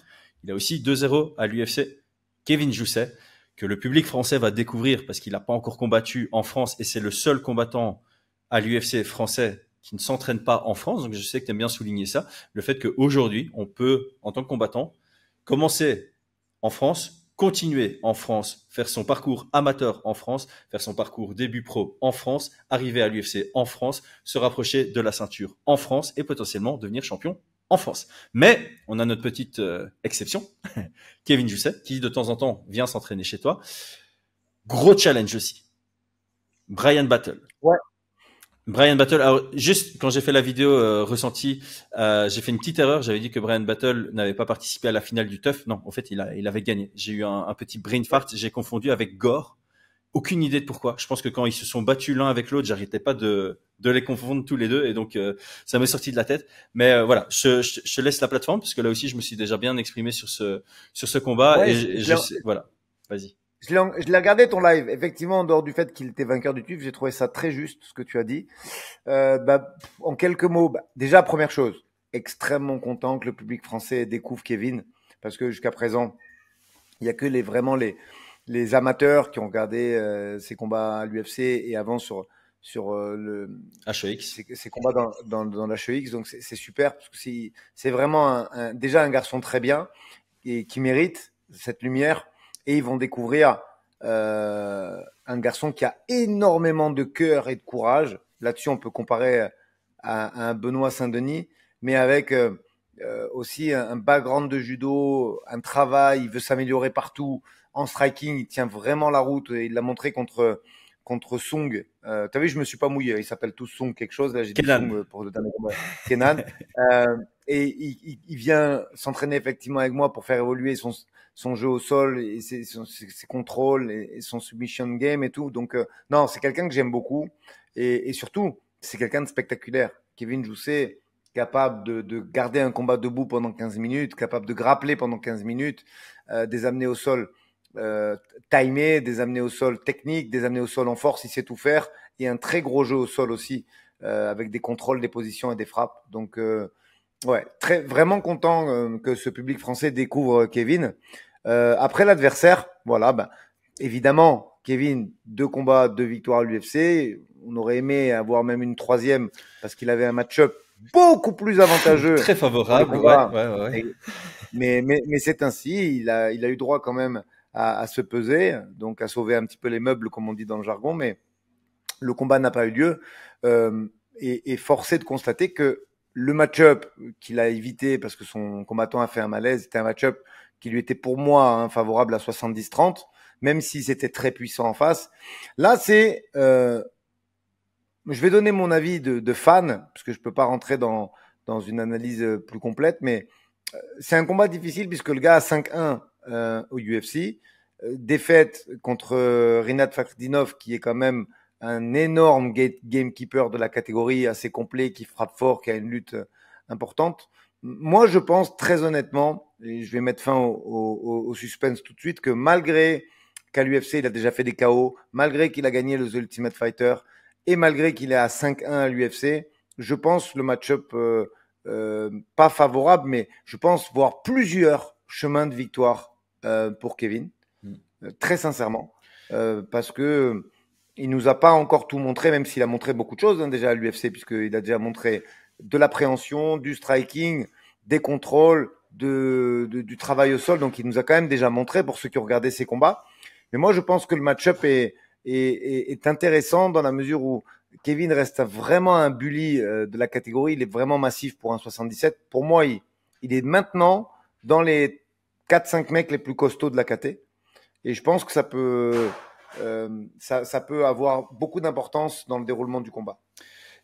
Il a aussi 2-0 à l'UFC, Kevin Jousset, que le public français va découvrir parce qu'il n'a pas encore combattu en France et c'est le seul combattant à l'UFC français qui ne s'entraîne pas en France. Donc je sais que tu aimes bien souligner ça, le fait qu'aujourd'hui on peut, en tant que combattant, commencer en France, continuer en France, faire son parcours amateur en France, faire son parcours début pro en France, arriver à l'UFC en France, se rapprocher de la ceinture en France et potentiellement devenir champion en France. Mais on a notre petite exception, Kevin Jousset, qui de temps en temps vient s'entraîner chez toi. Gros challenge aussi. Brian Battle. Ouais. Brian Battle, alors juste quand j'ai fait la vidéo ressenti, j'ai fait une petite erreur. J'avais dit que Brian Battle n'avait pas participé à la finale du TUF. Non, en fait, il avait gagné. J'ai eu un petit brain fart. J'ai confondu avec Gore. Aucune idée de pourquoi. Je pense que quand ils se sont battus l'un avec l'autre, j'arrêtais pas de les confondre tous les deux et donc ça m'est sorti de la tête. Mais voilà, je te laisse la plateforme parce que là aussi je me suis déjà bien exprimé sur ce combat et je sais, voilà. Vas-y. Je l'ai regardé ton live. Effectivement, en dehors du fait qu'il était vainqueur du TUF, j'ai trouvé ça très juste ce que tu as dit. En quelques mots, déjà première chose, extrêmement content que le public français découvre Kevin parce que jusqu'à présent, il y a que les amateurs qui ont regardé ses combats à l'UFC et avant sur le HEX. Ses combats dans l'HEX. Donc c'est super parce que c'est vraiment déjà un garçon très bien et qui mérite cette lumière. Et ils vont découvrir un garçon qui a énormément de cœur et de courage. Là-dessus, on peut comparer à un Benoît Saint-Denis, mais avec aussi un background de judo, un travail, il veut s'améliorer partout. En striking, il tient vraiment la route et il l'a montré contre contre Sung. T'as vu, je me suis pas mouillé. Ils s'appellent tous Sung quelque chose. Là, j'ai dit Kenan. Sung pour le dernier combat. Kenan. Et il vient s'entraîner effectivement avec moi pour faire évoluer son jeu au sol et ses contrôles et son submission game et tout. Donc, non, c'est quelqu'un que j'aime beaucoup. Et surtout, c'est quelqu'un de spectaculaire. Kevin Jousset, capable de garder un combat debout pendant 15 minutes, capable de grappler pendant 15 minutes, des amener au sol timé, des amener au sol technique, des amener au sol en force, il sait tout faire. Et un très gros jeu au sol aussi, avec des contrôles, des positions et des frappes. Donc, ouais, vraiment content que ce public français découvre Kevin. Après l'adversaire, voilà, ben, évidemment, Kevin, 2 combats, 2 victoires à l'UFC. On aurait aimé avoir même une 3e parce qu'il avait un match-up beaucoup plus avantageux. Très favorable, ouais. Mais c'est ainsi, il a eu droit quand même à se peser, donc à sauver un petit peu les meubles, comme on dit dans le jargon, mais le combat n'a pas eu lieu. Et forcé de constater que le match-up qu'il a évité parce que son combattant a fait un malaise, c'était un match-up qui lui était pour moi favorable à 70-30, même si c'était très puissant en face. Là, c'est... je vais donner mon avis de fan, parce que je peux pas rentrer dans une analyse plus complète, mais c'est un combat difficile puisque le gars a 5-1 au UFC, défaite contre Rinat Fakhridinov, qui est quand même un énorme gamekeeper de la catégorie, assez complet, qui frappe fort, qui a une lutte importante. Moi, je pense très honnêtement, et je vais mettre fin au suspense tout de suite, que malgré qu'à l'UFC, il a déjà fait des KO, malgré qu'il a gagné le The Ultimate Fighter, et malgré qu'il est à 5-1 à l'UFC, je pense le match-up pas favorable, mais je pense voir plusieurs chemins de victoire pour Kevin, très sincèrement, parce que il nous a pas encore tout montré, même s'il a montré beaucoup de choses déjà à l'UFC, puisqu'il a déjà montré de l'appréhension, du striking, des contrôles, du travail au sol, donc il nous a quand même déjà montré pour ceux qui ont regardé ses combats. Mais moi, je pense que le match-up est intéressant dans la mesure où Kevin reste vraiment un bully de la catégorie. Il est vraiment massif pour un 77. Pour moi, il est maintenant dans les 4-5 mecs les plus costauds de la KT. Et je pense que ça peut avoir beaucoup d'importance dans le déroulement du combat.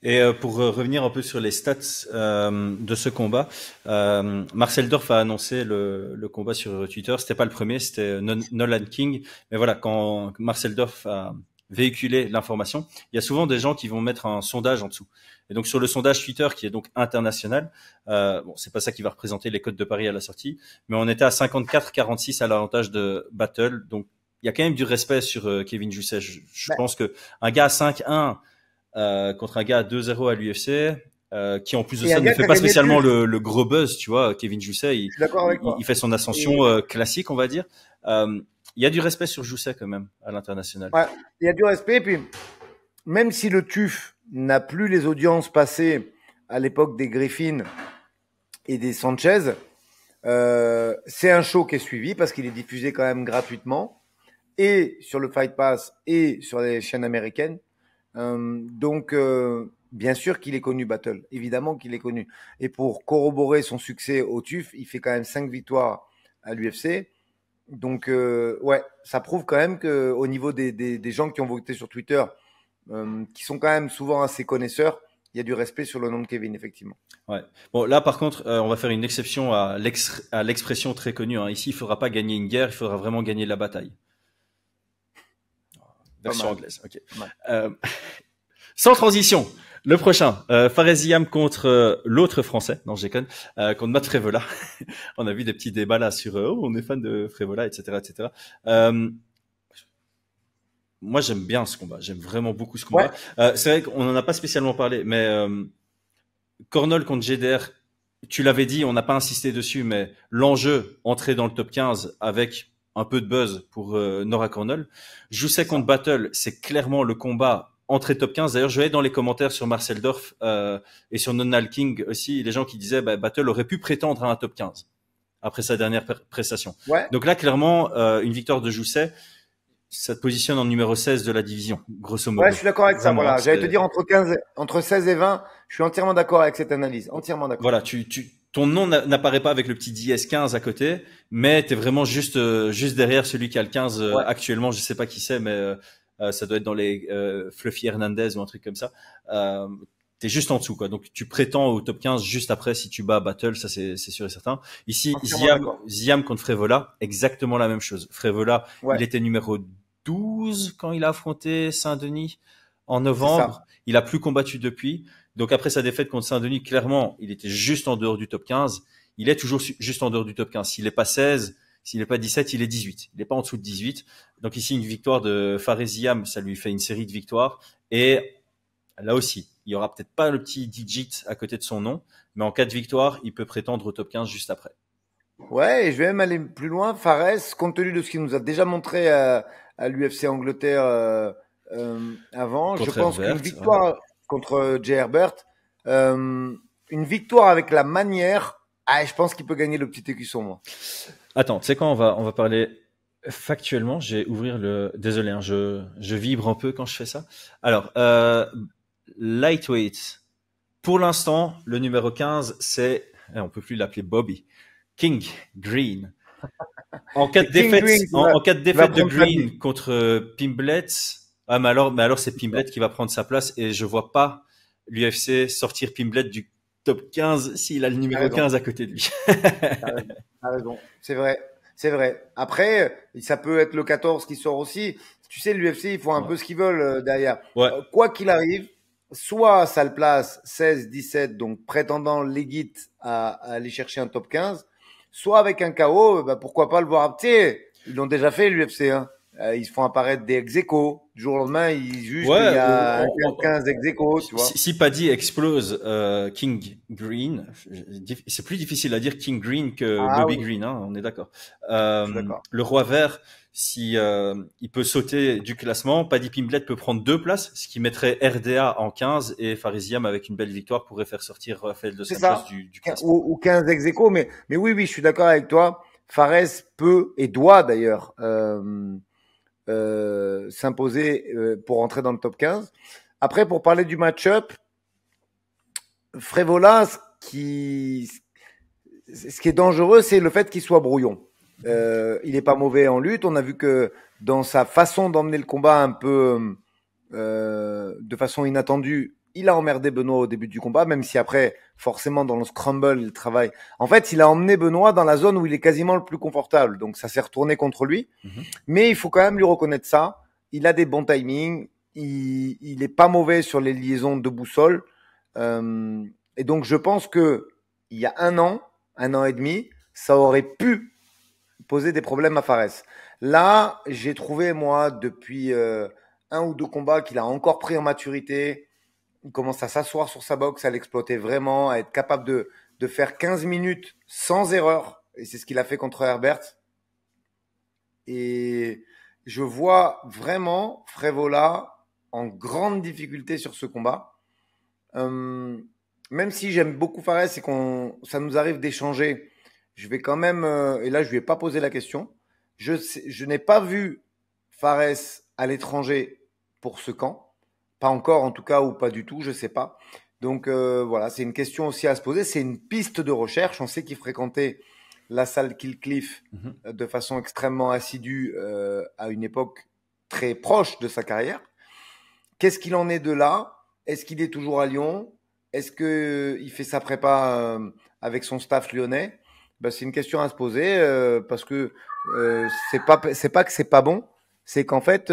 Et pour revenir un peu sur les stats de ce combat, Marcel Dorff a annoncé le combat sur Twitter. C'était pas le premier, c'était Nolan King. Mais voilà, quand Marcel Dorff a véhiculé l'information, il y a souvent des gens qui vont mettre un sondage en dessous. Et donc sur le sondage Twitter, qui est donc international, bon, c'est pas ça qui va représenter les codes de Paris à la sortie, mais on était à 54-46 à l'avantage de Battle. Donc il y a quand même du respect sur Kevin Jousset. Je pense que un gars à 5-1 contre un gars à 2-0 à l'UFC, qui en plus de ça ne fait pas spécialement le gros buzz, tu vois. Kevin Jousset, il fait son ascension classique, on va dire. Il y a du respect sur Jousset quand même à l'international. Ouais, il y a du respect. Puis même si le TUF n'a plus les audiences passées à l'époque des Griffin et des Sanchez, c'est un show qui est suivi parce qu'il est diffusé quand même gratuitement et sur le Fight Pass et sur les chaînes américaines. Donc, bien sûr qu'il est connu, Battle. Évidemment qu'il est connu. Et pour corroborer son succès au TUF, il fait quand même 5 victoires à l'UFC. Donc, ouais, ça prouve quand même que au niveau des gens qui ont voté sur Twitter, qui sont quand même souvent assez connaisseurs, il y a du respect sur le nom de Kevin, effectivement. Ouais. Bon, là, par contre, on va faire une exception à l'expression très connue. Hein. Ici, il faudra pas gagner une guerre, il faudra vraiment gagner la bataille. Version anglaise. Ok. Sans transition. Le prochain, Faresiam contre l'autre français, non je déconne, contre Matt Frevola. On a vu des petits débats là sur on est fan de Frevola, etc., etc. Moi j'aime bien ce combat, j'aime vraiment beaucoup ce combat. Ouais. C'est vrai qu'on en a pas spécialement parlé, mais Cornol contre GDR, tu l'avais dit, on n'a pas insisté dessus, mais l'enjeu entrer dans le top 15 avec un peu de buzz pour Nora Cornol. Jousset contre Battle, c'est clairement le combat entrée top 15. D'ailleurs, je vais dans les commentaires sur Marcel Dorff et sur Nonal King aussi, les gens qui disaient Battle aurait pu prétendre à un top 15 après sa dernière prestation. Ouais. Donc là, clairement, une victoire de Jousset, ça te positionne en numéro 16 de la division, grosso modo. Ouais, je suis d'accord avec ça. Voilà, j'allais te dire entre 16 et 20, je suis entièrement d'accord avec cette analyse. Entièrement d'accord. Voilà, ton nom n'apparaît pas avec le petit 10-15 à côté, mais t'es vraiment juste derrière celui qui a le 15 actuellement. Je sais pas qui c'est, mais ça doit être dans les Fluffy Hernandez ou un truc comme ça. T'es juste en dessous, quoi. Donc, tu prétends au top 15 juste après si tu bats Battle, ça c'est sûr et certain. Ici, Ziam contre Frevola, exactement la même chose. Frevola, il était numéro 12 quand il a affronté Saint-Denis en novembre. Il a plus combattu depuis. Donc, après sa défaite contre Saint-Denis, clairement, il était juste en dehors du top 15. Il est toujours juste en dehors du top 15. S'il est pas 16, s'il est pas 17, il est 18. Il est pas en dessous de 18. Donc, ici, une victoire de Fares Ziam, ça lui fait une série de victoires. Et là aussi, il y aura peut-être pas le petit digit à côté de son nom, mais en cas de victoire, il peut prétendre au top 15 juste après. Ouais, et je vais même aller plus loin. Fares, compte tenu de ce qu'il nous a déjà montré à l'UFC Angleterre avant, Contre je pense Herbert, qu'une victoire contre Jay Herbert, une victoire avec la manière, je pense qu'il peut gagner le petit écusson, moi. Attends, tu sais quoi, on va parler factuellement. Je vais ouvrir le... Désolé, hein, je vibre un peu quand je fais ça. Alors, lightweight. Pour l'instant, le numéro 15, c'est, on peut plus l'appeler Bobby, King Green. En cas de défaite, en cas de défaite de Green contre Pimblet, mais alors c'est Pimblet qui va prendre sa place et je vois pas l'UFC sortir Pimblet du top 15 s'il a le numéro 15 à côté de lui. T'as raison. C'est vrai. C'est vrai. Après, ça peut être le 14 qui sort aussi. Tu sais, l'UFC, ils font un peu ce qu'ils veulent derrière. Quoi qu'il arrive, soit ça le place 16, 17, donc prétendant legit à aller chercher un top 15, soit avec un KO, pourquoi pas le voir. Tu sais, ils l'ont déjà fait l'UFC, hein. Ils se font apparaître des ex-aequo. Du jour au lendemain, ils jugent qu'il y a un 15 ex-aequo, tu vois. Si Paddy explose King Green, c'est plus difficile à dire King Green que Bobby Green, hein, on est d'accord. Le Roi Vert, si il peut sauter du classement, Paddy Pimblett peut prendre 2 places, ce qui mettrait RDA en 15 et Fares Ziam avec une belle victoire pourrait faire sortir Raphaël Dos Santos du classement. Ou 15 ex-aequo, mais oui, je suis d'accord avec toi. Fares peut et doit d'ailleurs s'imposer pour entrer dans le top 15. Après, pour parler du match-up, Frevola, ce qui est dangereux, c'est le fait qu'il soit brouillon. Il est pas mauvais en lutte. On a vu que dans sa façon d'emmener le combat un peu de façon inattendue, il a emmerdé Benoît au début du combat, même si après, forcément, dans le scramble, il travaille. En fait, il a emmené Benoît dans la zone où il est quasiment le plus confortable. Donc, ça s'est retourné contre lui. Mais il faut quand même lui reconnaître ça. Il a des bons timings. Il est pas mauvais sur les liaisons de boussole. Et donc, je pense que il y a un an et demi, ça aurait pu poser des problèmes à Fares. Là, j'ai trouvé, moi, depuis un ou 2 combats qu'il a encore pris en maturité. Il commence à s'asseoir sur sa boxe, à l'exploiter vraiment, à être capable de faire 15 minutes sans erreur. Et c'est ce qu'il a fait contre Herbert. Et je vois vraiment Frevola en grande difficulté sur ce combat. Même si j'aime beaucoup Fares et ça nous arrive d'échanger, je vais quand même, et là je lui ai pas posé la question, je n'ai pas vu Fares à l'étranger pour ce camp. Pas encore, en tout cas, ou pas du tout, je sais pas. Donc voilà, c'est une question aussi à se poser. C'est une piste de recherche. On sait qu'il fréquentait la salle Killcliff de façon extrêmement assidue à une époque très proche de sa carrière. Qu'est-ce qu'il en est de là? Est-ce qu'il est toujours à Lyon? Est-ce qu'il fait sa prépa avec son staff lyonnais? C'est une question à se poser parce que c'est pas que c'est pas bon, c'est qu'en fait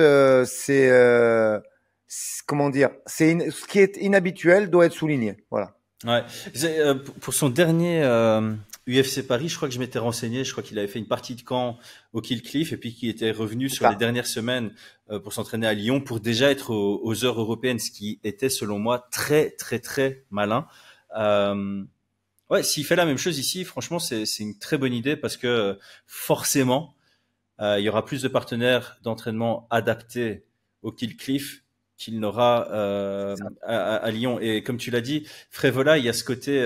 comment dire, ce qui est inhabituel doit être souligné. Voilà. Ouais. Pour son dernier UFC Paris, je crois que je m'étais renseigné. Je crois qu'il avait fait une partie de camp au Killcliff et puis qu'il était revenu sur les dernières semaines pour s'entraîner à Lyon pour déjà être aux heures européennes, ce qui était selon moi très très très malin. Ouais, s'il fait la même chose ici, franchement, c'est une très bonne idée parce que forcément, il y aura plus de partenaires d'entraînement adaptés au Killcliff qu'il n'aura à Lyon. Et comme tu l'as dit, Frevola, il y a ce côté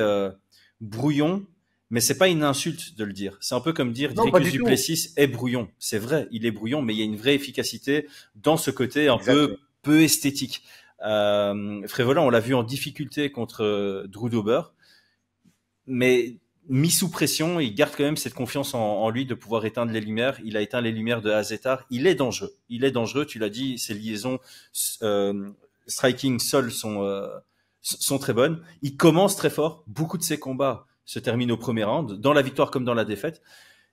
brouillon, mais c'est pas une insulte de le dire. C'est un peu comme dire Dricus du Plessis est brouillon. C'est vrai, il est brouillon, mais il y a une vraie efficacité dans ce côté un peu esthétique. Frevola, on l'a vu en difficulté contre Drew Dober, mais mis sous pression, il garde quand même cette confiance en lui de pouvoir éteindre les lumières. Il a éteint les lumières de Azetar. Il est dangereux. Il est dangereux. Tu l'as dit, ses liaisons striking sol sont très bonnes. Il commence très fort. Beaucoup de ses combats se terminent au premier round, dans la victoire comme dans la défaite.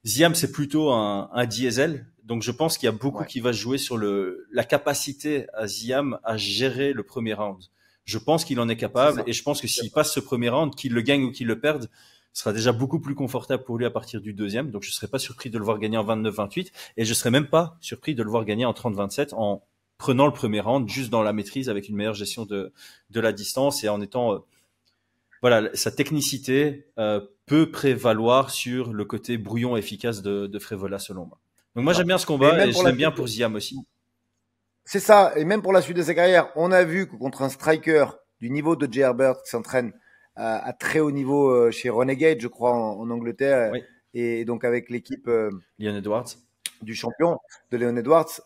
Ziam, c'est plutôt un diesel. Donc, je pense qu'il y a beaucoup qui va jouer sur la capacité à Ziam à gérer le premier round. Je pense qu'il en est capable et je pense que s'il passe ce premier round, qu'il le gagne ou qu'il le perde, ce sera déjà beaucoup plus confortable pour lui à partir du deuxième. Donc, je serais pas surpris de le voir gagner en 29-28 et je serais même pas surpris de le voir gagner en 30-27 en prenant le premier round juste dans la maîtrise avec une meilleure gestion de la distance et en étant, voilà, sa technicité peut prévaloir sur le côté brouillon efficace de Frevola selon moi. Donc, moi, j'aime bien ce combat et je l'aime bien pour Ziam aussi. C'est ça. Et même pour la suite de sa carrière, on a vu que contre un striker du niveau de Jay Herbert qui s'entraîne à très haut niveau chez Renegade, je crois, en Angleterre, oui. et donc avec l'équipe Leon Edwards du champion de Leon Edwards,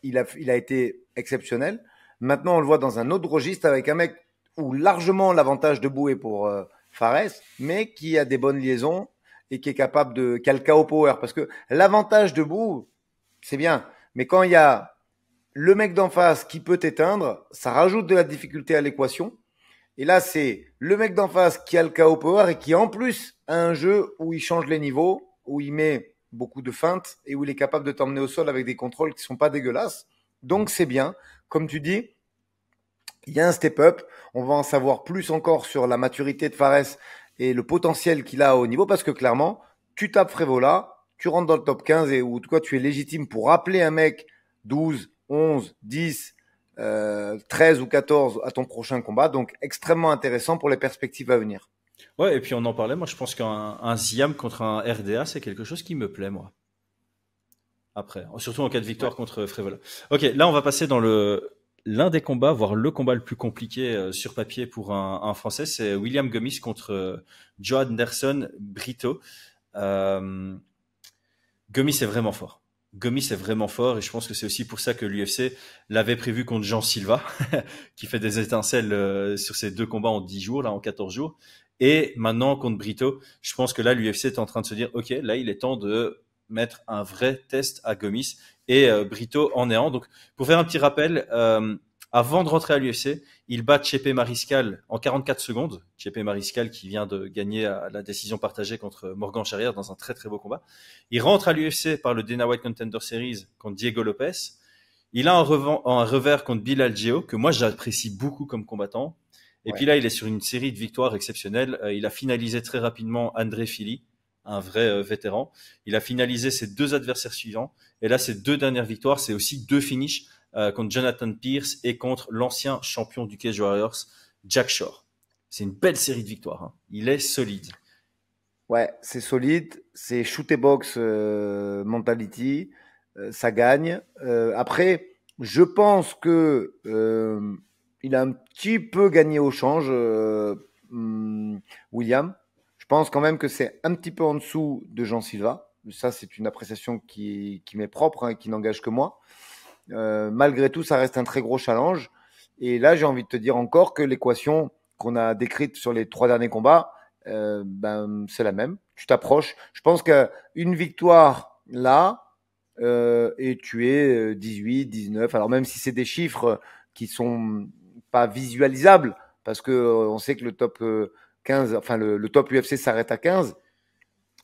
il a été exceptionnel. Maintenant, on le voit dans un autre registre avec un mec où largement l'avantage debout est pour Fares, mais qui a des bonnes liaisons et qui est capable qui a le KO power. Parce que l'avantage debout, c'est bien, mais quand il y a le mec d'en face qui peut t'éteindre, ça rajoute de la difficulté à l'équation. Et là, c'est le mec d'en face qui a le KO power et qui, en plus, a un jeu où il change les niveaux, où il met beaucoup de feintes et où il est capable de t'emmener au sol avec des contrôles qui sont pas dégueulasses. Donc, c'est bien. Comme tu dis, il y a un step-up. On va en savoir plus encore sur la maturité de Fares et le potentiel qu'il a au niveau parce que clairement, tu tapes Frevola, tu rentres dans le top 15 et ou toi, tu es légitime pour appeler un mec 12, 11, 10, 13 ou 14 à ton prochain combat. Donc, extrêmement intéressant pour les perspectives à venir. Ouais, et puis on en parlait. Moi, je pense qu'un Ziam contre un RDA, c'est quelque chose qui me plaît, moi. Après, surtout en cas de victoire contre Frevola. Ok, là, on va passer dans l'un des combats, voire le combat le plus compliqué sur papier pour un Français. C'est William Gomis contre Joe Anderson Brito. Gomis est vraiment fort. Gomis est vraiment fort et je pense que c'est aussi pour ça que l'UFC l'avait prévu contre Jean Silva, qui fait des étincelles sur ces deux combats en 10 jours, là, en 14 jours. Et maintenant, contre Brito, je pense que là, l'UFC est en train de se dire, OK, là, il est temps de mettre un vrai test à Gomis et Brito en est un. Donc, pour faire un petit rappel, avant de rentrer à l'UFC, il bat Chepe Mariscal en 44 secondes. Chepe Mariscal qui vient de gagner à la décision partagée contre Morgan Charrière dans un très très beau combat. Il rentre à l'UFC par le Dana White Contender Series contre Diego Lopez. Il a un revers contre Bill Algeo que moi j'apprécie beaucoup comme combattant. Et puis là, il est sur une série de victoires exceptionnelles. Il a finalisé très rapidement André Fili, un vrai vétéran. Il a finalisé ses deux adversaires suivants. Et là, ses deux dernières victoires, c'est aussi deux finishes contre Jonathan Pierce et contre l'ancien champion du Cage Warriors, Jack Shore. C'est une belle série de victoires. Hein. Il est solide. Ouais, c'est solide. C'est shoot et box mentality. Ça gagne. Après, je pense que il a un petit peu gagné au change, William. Je pense quand même que c'est un petit peu en dessous de Jean Silva. Ça, c'est une appréciation qui m'est propre, hein, qui n'engage que moi. Malgré tout, ça reste un très gros challenge. Et là, j'ai envie de te dire encore que l'équation qu'on a décrite sur les 3 derniers combats, c'est la même. Tu t'approches. Je pense qu'une victoire là, et tu es 18, 19. Alors même si c'est des chiffres qui sont pas visualisables, parce que on sait que le top 15, enfin le top UFC s'arrête à 15.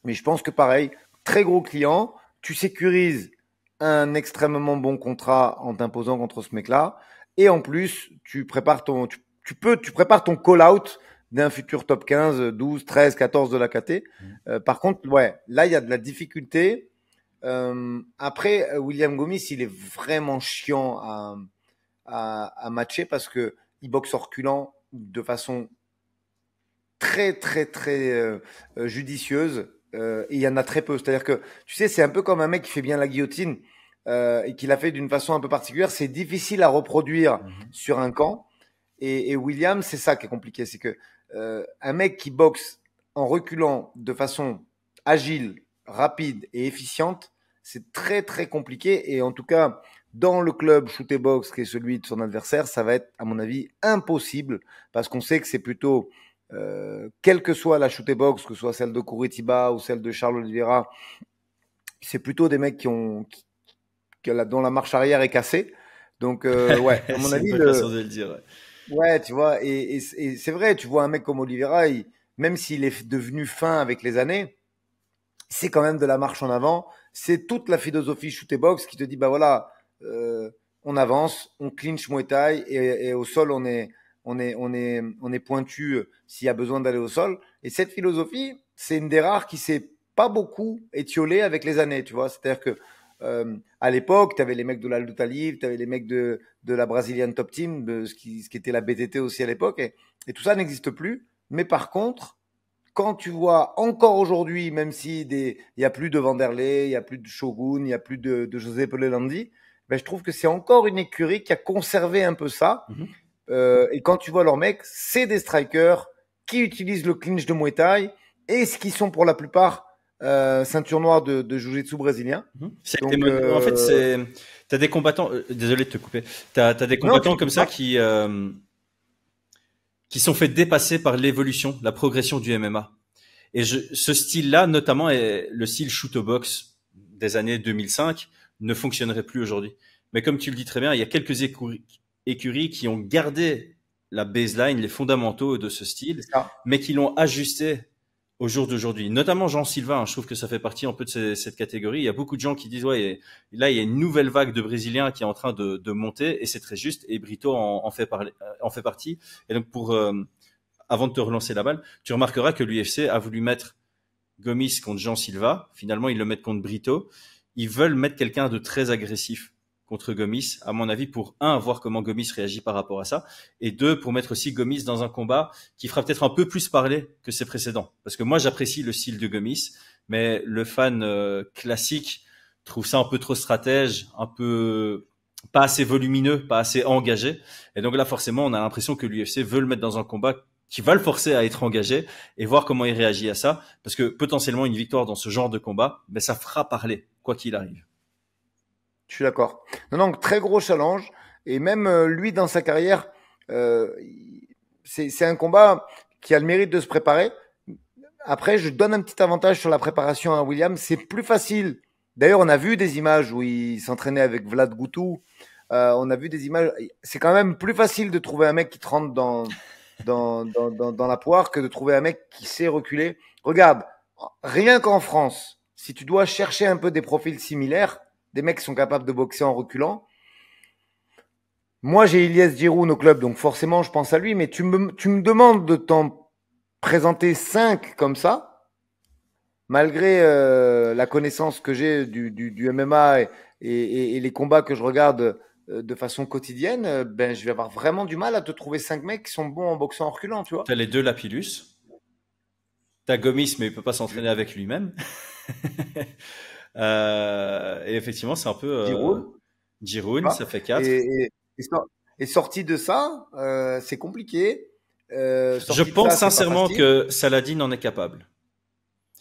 Mais je pense que pareil, très gros client, tu sécurises un extrêmement bon contrat en t'imposant contre ce mec-là. Et en plus, tu prépares ton call-out d'un futur top 15, 12, 13, 14 de la KT. Par contre, ouais, là, il y a de la difficulté. Après, William Gomis, il est vraiment chiant à matcher parce que il boxe en reculant de façon très, très, très judicieuse. Et il y en a très peu. C'est-à-dire que, tu sais, c'est un peu comme un mec qui fait bien la guillotine et qui l'a fait d'une façon un peu particulière. C'est difficile à reproduire sur un camp. Et William, c'est ça qui est compliqué. C'est que un mec qui boxe en reculant de façon agile, rapide et efficiente, c'est très, très compliqué. Et en tout cas, dans le club shoot et box qui est celui de son adversaire, ça va être, à mon avis, impossible parce qu'on sait que c'est plutôt quelle que soit la shoot box, que ce soit celle de Curitiba ou celle de Charles Oliveira, c'est plutôt des mecs dont la marche arrière est cassée. Donc, ouais, à mon C'est une avis, bonne façon de le dire. Ouais. ouais, tu vois, et c'est vrai, tu vois un mec comme Oliveira, même s'il est devenu fin avec les années, c'est quand même de la marche en avant. C'est toute la philosophie shoot box qui te dit, bah voilà, on avance, on clinch Muay Thai et au sol on est pointu s'il y a besoin d'aller au sol. Et cette philosophie, c'est une des rares qui s'est pas beaucoup étiolée avec les années, tu vois. C'est-à-dire que à l'époque, tu avais les mecs de la Luta Livre, tu avais les mecs de la Brazilian Top Team, ce qui était la BTT aussi à l'époque, et tout ça n'existe plus. Mais par contre, quand tu vois encore aujourd'hui, même si il y a plus de Vanderlei, il y a plus de Shogun, il y a plus de José Pelelandi, ben je trouve que c'est encore une écurie qui a conservé un peu ça. Et quand tu vois leurs mecs, c'est des strikers qui utilisent le clinch de Muay Thai et ce qui sont pour la plupart ceinture noire de Jiu-Jitsu brésilien. Donc, En fait, t'as des combattants. Désolé de te couper. T'as des combattants comme ça qui sont fait dépasser par l'évolution, la progression du MMA. Et ce style-là, notamment, est le style shoot box des années 2005, ne fonctionnerait plus aujourd'hui. Mais comme tu le dis très bien, il y a quelques écuries qui ont gardé la baseline, les fondamentaux de ce style, mais qui l'ont ajusté au jour d'aujourd'hui. Notamment Jean Silva, hein, je trouve que ça fait partie un peu de cette catégorie. Il y a beaucoup de gens qui disent, ouais, là, il y a une nouvelle vague de Brésiliens qui est en train de monter, et c'est très juste, et Brito en fait partie. Et donc, avant de te relancer la balle, tu remarqueras que l'UFC a voulu mettre Gomis contre Jean Silva. Finalement, ils le mettent contre Brito. Ils veulent mettre quelqu'un de très agressif contre Gomis, à mon avis, pour voir comment Gomis réagit par rapport à ça, et deux, pour mettre aussi Gomis dans un combat qui fera peut-être un peu plus parler que ses précédents. Parce que moi, j'apprécie le style de Gomis, mais le fan classique trouve ça un peu trop stratège, un peu pas assez volumineux, pas assez engagé. Et donc là, forcément, on a l'impression que l'UFC veut le mettre dans un combat qui va le forcer à être engagé et voir comment il réagit à ça. Parce que potentiellement, une victoire dans ce genre de combat, ben, ça fera parler, quoi qu'il arrive. Je suis d'accord. Non, très gros challenge. Et même lui, dans sa carrière, c'est un combat qui a le mérite de se préparer. Après, je donne un petit avantage sur la préparation à William. C'est plus facile. D'ailleurs, on a vu des images où il s'entraînait avec Vlad Gutu. On a vu des images. C'est quand même plus facile de trouver un mec qui te rentre dans la poire que de trouver un mec qui sait reculer. Regarde, rien qu'en France, si tu dois chercher un peu des profils similaires, des mecs qui sont capables de boxer en reculant. Moi, j'ai Ilyes Giroud au club, donc forcément, je pense à lui. Mais tu me demandes de t'en présenter 5 comme ça, malgré la connaissance que j'ai du MMA et les combats que je regarde de façon quotidienne, ben, je vais avoir vraiment du mal à te trouver 5 mecs qui sont bons en boxant en reculant, tu vois. T'as les deux Lapillus. T'as Gomis, mais il peut pas s'entraîner avec lui-même. Et effectivement, c'est un peu Giroud, ça fait 4. Et sorti de ça, c'est compliqué. Je pense sincèrement que Saladin en est capable.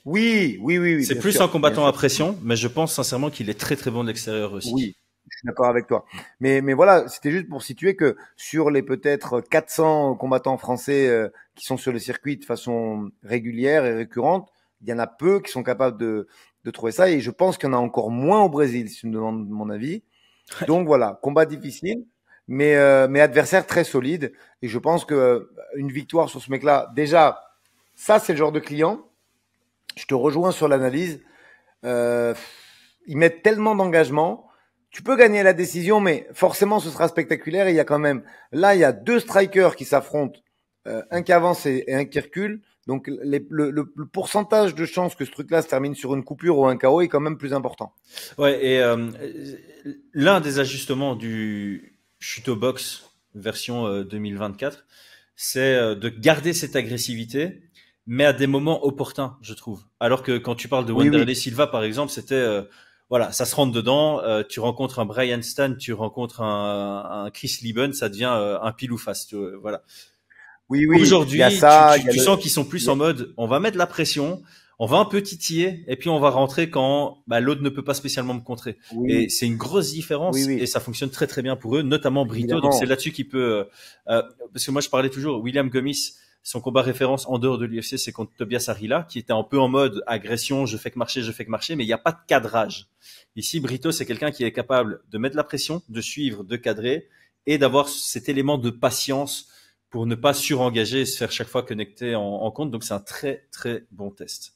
Oui. C'est plus un combattant à pression, mais je pense sincèrement qu'il est très très bon de l'extérieur aussi. Oui, je suis d'accord avec toi. Mais voilà, c'était juste pour situer que sur les peut-être 400 combattants français qui sont sur le circuit de façon régulière et récurrente, il y en a peu qui sont capables de trouver ça, et je pense qu'il y en a encore moins au Brésil, si tu me demandes mon avis. Ouais. Donc voilà, combat difficile, mais adversaire très solide, et je pense que une victoire sur ce mec-là, déjà, ça c'est le genre de client. Je te rejoins sur l'analyse. Ils mettent tellement d'engagement. Tu peux gagner la décision, mais forcément ce sera spectaculaire. Et il y a quand même, là il y a 2 strikers qui s'affrontent, un qui avance et un qui recule. Donc le pourcentage de chances que ce truc-là se termine sur une coupure ou un KO est quand même plus important. Ouais, et l'un des ajustements du Chuto Box version 2024, c'est de garder cette agressivité, mais à des moments opportuns, je trouve. Alors que quand tu parles de Wanderlei Silva, par exemple, c'était voilà, ça se rentre dedans. Tu rencontres un Brian Stan, tu rencontres un Chris Lieben, ça devient un pile ou face. Voilà. Oui. Aujourd'hui, tu sens qu'ils sont plus en mode, on va mettre la pression, on va un peu titiller, et puis on va rentrer quand l'autre ne peut pas spécialement me contrer. Et c'est une grosse différence, et ça fonctionne très très bien pour eux, notamment Brito. Évidemment. Donc c'est là-dessus qu'il peut, parce que moi je parlais toujours, William Gomis, Son combat référence en dehors de l'UFC, c'est contre Tobias Harila, qui était un peu en mode agression, je fais que marcher, mais il n'y a pas de cadrage. Ici, Brito, c'est quelqu'un qui est capable de mettre la pression, de suivre, de cadrer, et d'avoir cet élément de patience pour ne pas surengager et se faire chaque fois connecter en compte. Donc, c'est un très, très bon test.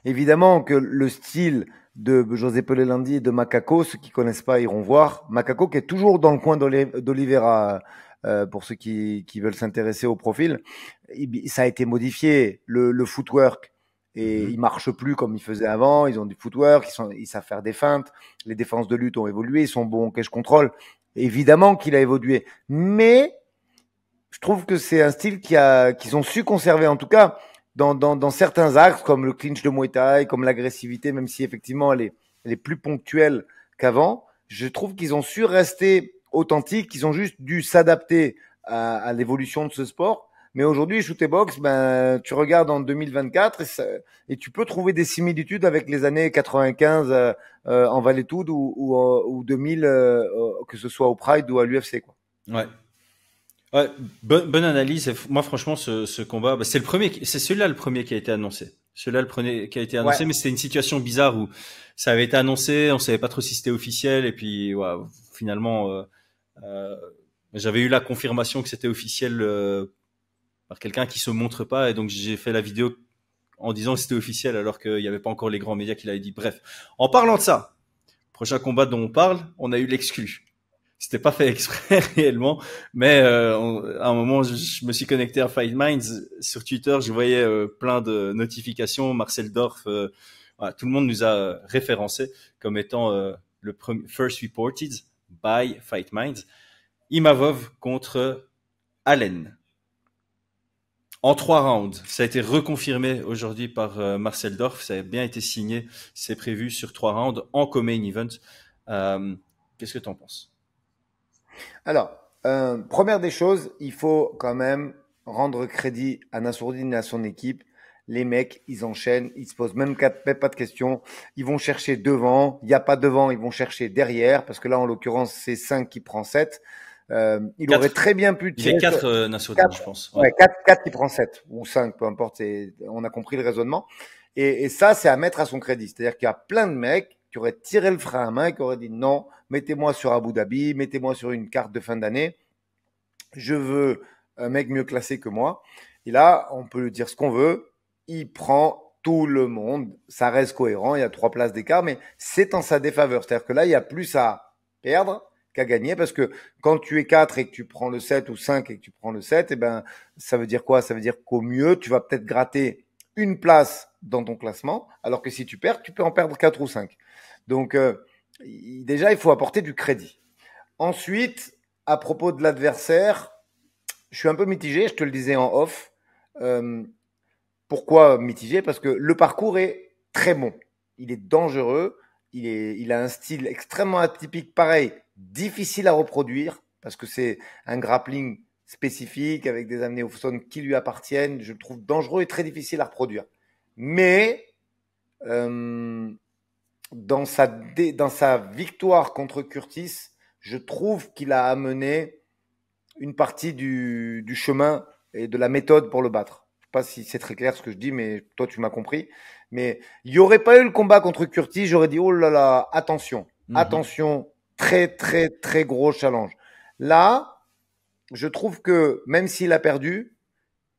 Évidemment que le style de José Pelelandi et de Macaco, ceux qui connaissent pas iront voir. Macaco qui est toujours dans le coin d'Oliveira, pour ceux qui veulent s'intéresser au profil. Ça a été modifié, le footwork. Et ils marchent plus comme ils faisaient avant. Ils ont du footwork, ils savent faire des feintes. Les défenses de lutte ont évolué, ils sont bons au cage control. Évidemment qu'il a évolué. Mais, je trouve que c'est un style qu'ils ont su conserver, en tout cas, dans certains axes, comme le clinch de Muay Thai, comme l'agressivité, même si effectivement elle est plus ponctuelle qu'avant. Je trouve qu'ils ont su rester authentiques, ils ont juste dû s'adapter à l'évolution de ce sport. Mais aujourd'hui, shoot et box, tu regardes en 2024 et tu peux trouver des similitudes avec les années 95 en Valetude ou 2000, que ce soit au Pride ou à l'UFC, quoi. Ouais. Ouais, bonne analyse. Moi, franchement, ce combat, c'est celui-là le premier qui a été annoncé. Celui-là le premier qui a été annoncé, ouais. Mais c'était une situation bizarre où ça avait été annoncé, on savait pas trop si c'était officiel, et puis ouais, finalement, j'avais eu la confirmation que c'était officiel par quelqu'un qui se montre pas, et donc j'ai fait la vidéo en disant que c'était officiel alors qu'il n'y avait pas encore les grands médias qui l'avaient dit. Bref, en parlant de ça, prochain combat dont on parle, on a eu l'exclu. C'était pas fait exprès réellement, mais à un moment, je me suis connecté à Fight Minds sur Twitter, je voyais plein de notifications. Marcel Dorf, voilà, tout le monde nous a référencé comme étant le premier first reported by Fight Minds. Imavov contre Allen. En 3 rounds, ça a été reconfirmé aujourd'hui par Marcel Dorf. Ça a bien été signé, c'est prévu sur 3 rounds en co-main event. Qu'est-ce que tu en penses? Alors, première des choses, il faut quand même rendre crédit à Nassourdine et à son équipe. Les mecs, ils enchaînent, ils se posent même pas de questions. Ils vont chercher devant. Il n'y a pas devant, ils vont chercher derrière. Parce que là, en l'occurrence, c'est 5 qui prend 7. Il aurait très bien pu tirer. Il y a 4 Nassourdine, je pense. Ouais, 4 qui prend 7 ou 5, peu importe. On a compris le raisonnement. Et ça, c'est à mettre à son crédit. C'est-à-dire qu'il y a plein de mecs qui auraient tiré le frein à main, qui auraient dit non, mettez-moi sur Abu Dhabi, mettez-moi sur une carte de fin d'année. Je veux un mec mieux classé que moi. Et là, on peut lui dire ce qu'on veut. Il prend tout le monde. Ça reste cohérent. Il y a 3 places d'écart, mais c'est en sa défaveur. C'est-à-dire que là, il y a plus à perdre qu'à gagner, parce que quand tu es 4 et que tu prends le 7 ou 5 et que tu prends le 7, eh ben, ça veut dire quoi? Ça veut dire qu'au mieux, tu vas peut-être gratter une place dans ton classement, alors que si tu perds, tu peux en perdre 4 ou 5. Donc, déjà, il faut apporter du crédit. Ensuite, à propos de l'adversaire, je suis un peu mitigé, je te le disais en off. Pourquoi mitigé? Parce que le parcours est très bon. Il est dangereux. Il a un style extrêmement atypique, pareil, difficile à reproduire, parce que c'est un grappling spécifique avec des amenés au son qui lui appartiennent. Je le trouve dangereux et très difficile à reproduire. Mais dans sa victoire contre Curtis, je trouve qu'il a amené une partie du chemin et de la méthode pour le battre. Je ne sais pas si c'est très clair ce que je dis, mais toi, tu m'as compris. Mais il n'y aurait pas eu le combat contre Curtis, j'aurais dit, oh là là, attention, attention, très, très, très gros challenge. Là, je trouve que même s'il a perdu,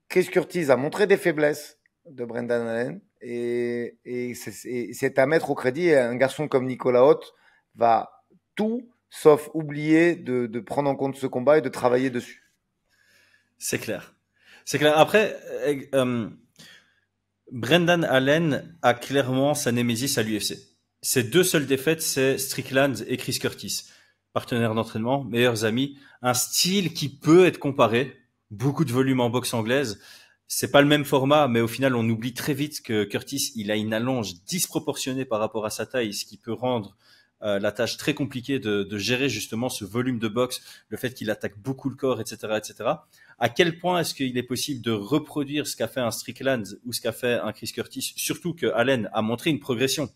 Chris Curtis a montré des faiblesses de Brendan Allen et c'est à mettre au crédit. Un garçon comme Nicolas Haute va tout sauf oublier de prendre en compte ce combat et de travailler dessus. C'est clair. C'est clair. Après, Brendan Allen a clairement sa némésis à l'UFC. Ses 2 seules défaites, c'est Strickland et Chris Curtis. Partenaires d'entraînement, meilleurs amis. Un style qui peut être comparé. Beaucoup de volume en boxe anglaise. C'est pas le même format, mais au final, on oublie très vite que Curtis, il a une allonge disproportionnée par rapport à sa taille, ce qui peut rendre la tâche très compliquée de gérer justement ce volume de boxe, le fait qu'il attaque beaucoup le corps, etc., etc. À quel point est-ce qu'il est possible de reproduire ce qu'a fait un Strickland ou ce qu'a fait un Chris Curtis, surtout que Allen a montré une progression.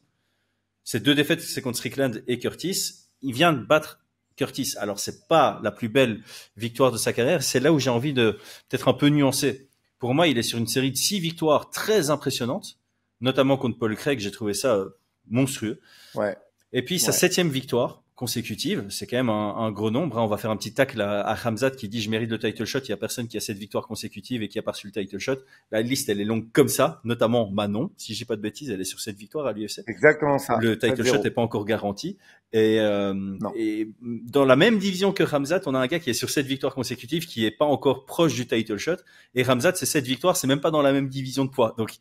Ces 2 défaites, c'est contre Strickland et Curtis. Il vient de battre Curtis. Alors, c'est pas la plus belle victoire de sa carrière. C'est là où j'ai envie de peut-être un peu nuancer. Pour moi, il est sur une série de 6 victoires très impressionnantes, notamment contre Paul Craig. J'ai trouvé ça monstrueux. Ouais. Et puis, sa 7e victoire consécutive, c'est quand même un gros nombre. On va faire un petit tacle à Khamzat qui dit « Je mérite le title shot ». Il y a personne qui a cette victoire consécutive et qui a pas reçu le title shot. La liste, elle est longue comme ça, notamment Manon. Si j'ai pas de bêtises, elle est sur cette victoire à l'UFC. Exactement ça. Le title shot n'est pas encore garanti. Et dans la même division que Khamzat, on a un gars qui est sur 7 victoires consécutives, qui est pas encore proche du title shot. Et Khamzat, c'est 7 victoires, c'est même pas dans la même division de poids. Donc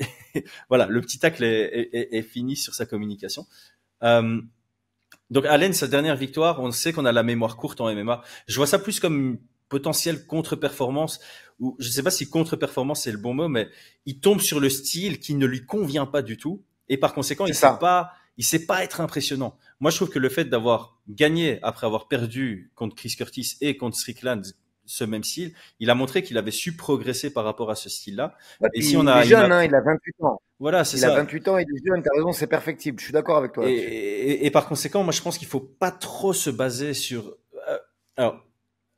voilà, le petit tacle est fini sur sa communication. Donc Allen, sa dernière victoire, on sait qu'on a la mémoire courte en MMA. Je vois ça plus comme une potentielle contre-performance, ou je sais pas si contre-performance c'est le bon mot, mais il tombe sur le style qui ne lui convient pas du tout, et par conséquent, il sait pas être impressionnant. Moi, je trouve que le fait d'avoir gagné après avoir perdu contre Chris Curtis et contre Strickland ce même style, il a montré qu'il avait su progresser par rapport à ce style-là. Ouais, et si on a, il est jeune, il a 28 ans. Voilà, c'est ça. Il a 28 ans, il est jeune, t'as raison, c'est perfectible. Je suis d'accord avec toi. Et par conséquent, moi, je pense qu'il faut pas trop se baser sur. Alors,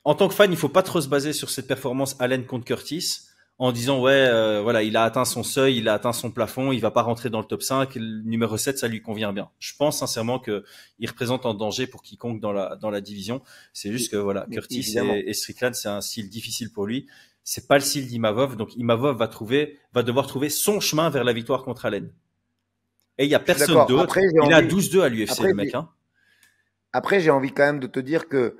en tant que fan, il faut pas trop se baser sur cette performance Allen contre Curtis en disant voilà, il a atteint son seuil, il a atteint son plafond, il va pas rentrer dans le top 5, le numéro 7, ça lui convient bien. Je pense sincèrement que il représente un danger pour quiconque dans la division. C'est juste que voilà, Curtis et Strickland, c'est un style difficile pour lui. C'est pas le style d'Imavov, donc Imavov va devoir trouver son chemin vers la victoire contre Allen. Et il y a personne d'autre. Il a 12-2 à l'UFC, le mec. Après, j'ai envie quand même de te dire que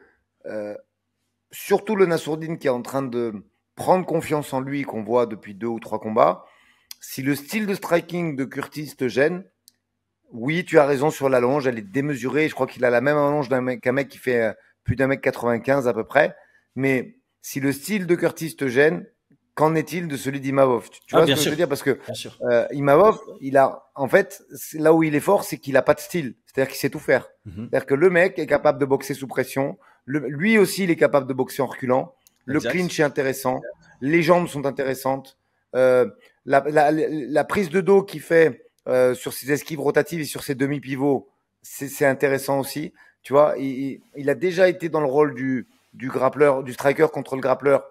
surtout le Nassourdine qui est en train de prendre confiance en lui, qu'on voit depuis 2 ou 3 combats, si le style de striking de Curtis te gêne, oui, tu as raison sur l'allonge, elle est démesurée. Je crois qu'il a la même allonge qu'un mec qui fait plus d'1m95 à peu près. Mais si le style de Curtis te gêne, qu'en est-il de celui d'Imavov? Tu vois ce que je veux dire? Parce que Imavov, il a, en fait, là où il est fort, c'est qu'il a pas de style. C'est-à-dire qu'il sait tout faire. C'est-à-dire que le mec est capable de boxer sous pression. Lui aussi, il est capable de boxer en reculant. Le clinch est intéressant. Les jambes sont intéressantes. La prise de dos qu'il fait sur ses esquives rotatives et sur ses demi-pivots, c'est intéressant aussi. Tu vois, il a déjà été dans le rôle du grappleur, du striker contre le grappleur,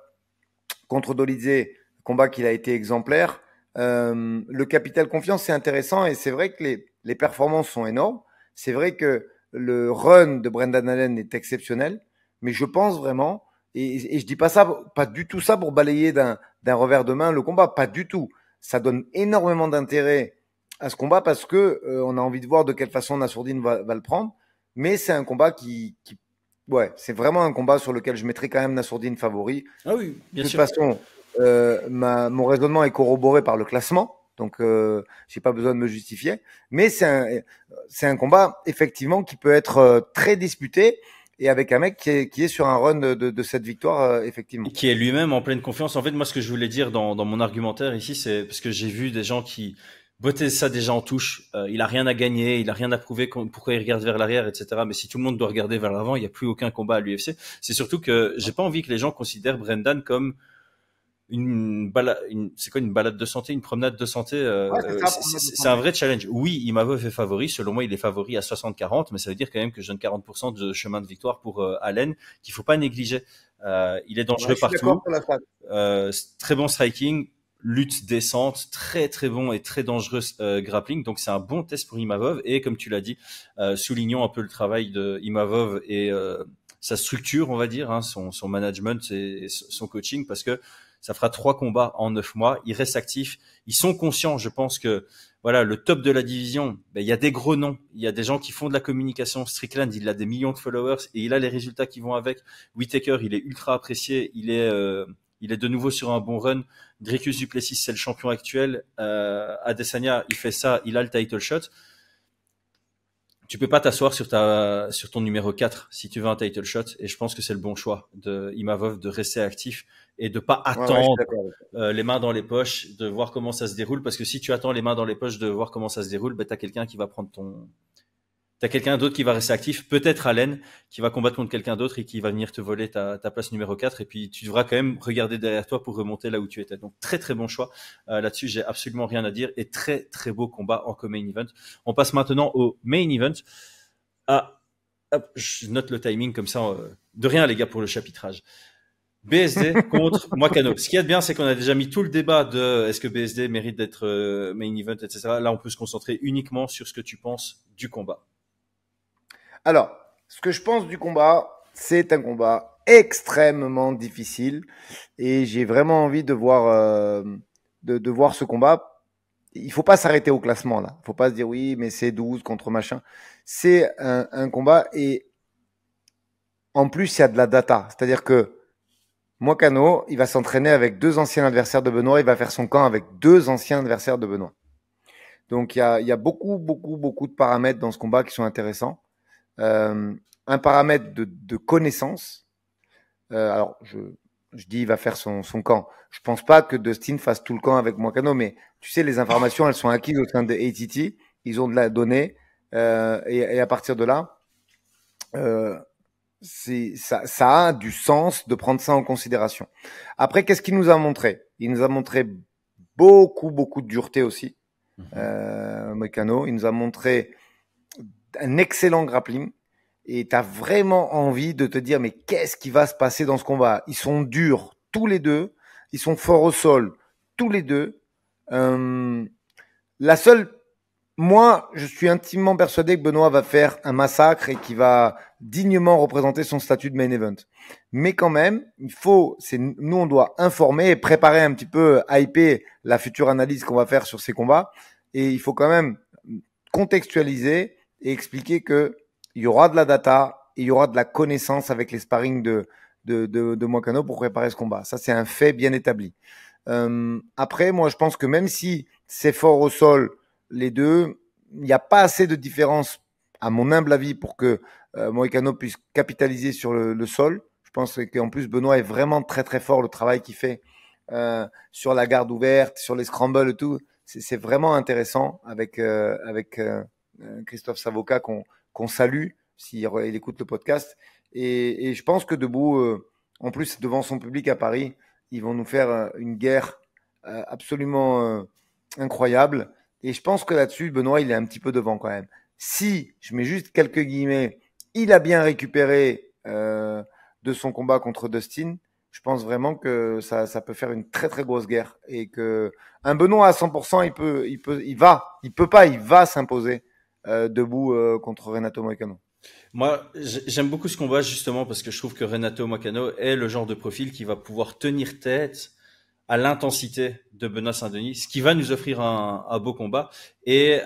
contre Dolidze, combat qu'il a été exemplaire. Le capital confiance, c'est intéressant et c'est vrai que les performances sont énormes. C'est vrai que le run de Brendan Allen est exceptionnel, mais je pense vraiment, et je dis pas ça, pas du tout ça pour balayer d'un revers de main le combat, pas du tout. Ça donne énormément d'intérêt à ce combat parce que on a envie de voir de quelle façon Nassourdine va le prendre, mais c'est un combat ouais, c'est vraiment un combat sur lequel je mettrais quand même Nassourdine favori. Ah oui, bien sûr. De toute façon, mon raisonnement est corroboré par le classement, donc j'ai pas besoin de me justifier. Mais c'est un combat effectivement qui peut être très disputé et avec un mec qui est sur un run de cette victoire effectivement. Qui est lui-même en pleine confiance. En fait, moi, ce que je voulais dire dans mon argumentaire ici, c'est parce que j'ai vu des gens qui bottaient ça déjà en touche. Il a rien à gagner, il a rien à prouver. Pourquoi il regarde vers l'arrière, etc. Mais si tout le monde doit regarder vers l'avant, il n'y a plus aucun combat à l'UFC. C'est surtout que j'ai pas envie que les gens considèrent Brendan comme une balade de santé, une promenade de santé. C'est un vrai challenge. Oui, Imavov est favori. Selon moi, il est favori à 60-40, mais ça veut dire quand même que je donne 40% de chemin de victoire pour Allen, qu'il faut pas négliger. Il est dangereux partout. Très bon striking, lutte décente, très très bon et très dangereux grappling. Donc c'est un bon test pour Imavov. Et comme tu l'as dit, soulignons un peu le travail de Imavov et sa structure, on va dire, son management et son coaching, parce que ça fera 3 combats en 9 mois. Ils restent actifs. Ils sont conscients, je pense que voilà, le top de la division, il y a des gros noms. Il y a des gens qui font de la communication. Strickland, il a des millions de followers et il a les résultats qui vont avec. Whittaker, il est ultra apprécié. Il est de nouveau sur un bon run. Dricus du Plessis, c'est le champion actuel. Adesanya, il fait ça. Il a le title shot. Tu peux pas t'asseoir sur ton numéro 4 si tu veux un title shot, et je pense que c'est le bon choix de Imavov de rester actif et de pas attendre les mains dans les poches, de voir comment ça se déroule, parce que si tu attends les mains dans les poches de voir comment ça se déroule, t'as quelqu'un qui va prendre t'as quelqu'un d'autre qui va rester actif, peut-être Allen, qui va combattre contre quelqu'un d'autre et qui va venir te voler ta place numéro 4, et puis tu devras quand même regarder derrière toi pour remonter là où tu étais. Donc très très bon choix. Là-dessus, j'ai absolument rien à dire, et très très beau combat en co-main event. On passe maintenant au main event. hop, je note le timing comme ça. De rien, les gars, pour le chapitrage. BSD contre Moicano. Ce qui est bien, c'est qu'on a déjà mis tout le débat de est-ce que BSD mérite d'être main event, etc. Là, on peut se concentrer uniquement sur ce que tu penses du combat. Alors, ce que je pense du combat, c'est un combat extrêmement difficile et j'ai vraiment envie de voir, de voir ce combat. Il faut pas s'arrêter au classement là. Il faut pas se dire oui, mais c'est 12 contre machin. C'est un combat et en plus, il y a de la data. C'est-à-dire que Moicano, il va s'entraîner avec 2 anciens adversaires de Benoît. Il va faire son camp avec 2 anciens adversaires de Benoît. Donc, il y a beaucoup de paramètres dans ce combat qui sont intéressants. Un paramètre de connaissance. Alors, je dis il va faire son camp. Je pense pas que Dustin fasse tout le camp avec Moicano, mais tu sais, les informations, elles sont acquises au sein de ATT. Ils ont de la donnée. Et à partir de là, ça a du sens de prendre ça en considération. Après, qu'est-ce qu'il nous a montré? Il nous a montré beaucoup de dureté aussi. Moicano, il nous a montré un excellent grappling et tu as vraiment envie de te dire mais qu'est-ce qui va se passer dans ce combat? Ils sont durs tous les deux, ils sont forts au sol tous les deux. Moi, je suis intimement persuadé que Benoît va faire un massacre et qu'il va dignement représenter son statut de main event. Mais quand même, nous on doit informer et préparer un petit peu, hyper la future analyse qu'on va faire sur ces combats. Et il faut quand même contextualiser et expliquer que il y aura de la data et il y aura de la connaissance avec les sparring de Moicano pour préparer ce combat. Ça, c'est un fait bien établi. Après, moi, je pense que même si c'est fort au sol, les deux, il n'y a pas assez de différence, à mon humble avis, pour que Moicano puisse capitaliser sur le sol. Je pense qu'en plus, Benoît est vraiment très fort, le travail qu'il fait sur la garde ouverte, sur les scrambles et tout. C'est vraiment intéressant avec Christophe Savoca qu'on salue s'il écoute le podcast. Et je pense que debout, en plus devant son public à Paris, ils vont nous faire une guerre absolument incroyable. Et je pense que là-dessus, Benoît, il est un petit peu devant quand même. Si, je mets juste quelques guillemets, il a bien récupéré de son combat contre Dustin, je pense vraiment que ça peut faire une très grosse guerre et que un Benoît à 100%, il va s'imposer debout contre Renato Moicano. Moi, j'aime beaucoup ce combat justement parce que je trouve que Renato Moicano est le genre de profil qui va pouvoir tenir tête à l'intensité de Benoît Saint-Denis, ce qui va nous offrir un beau combat. Et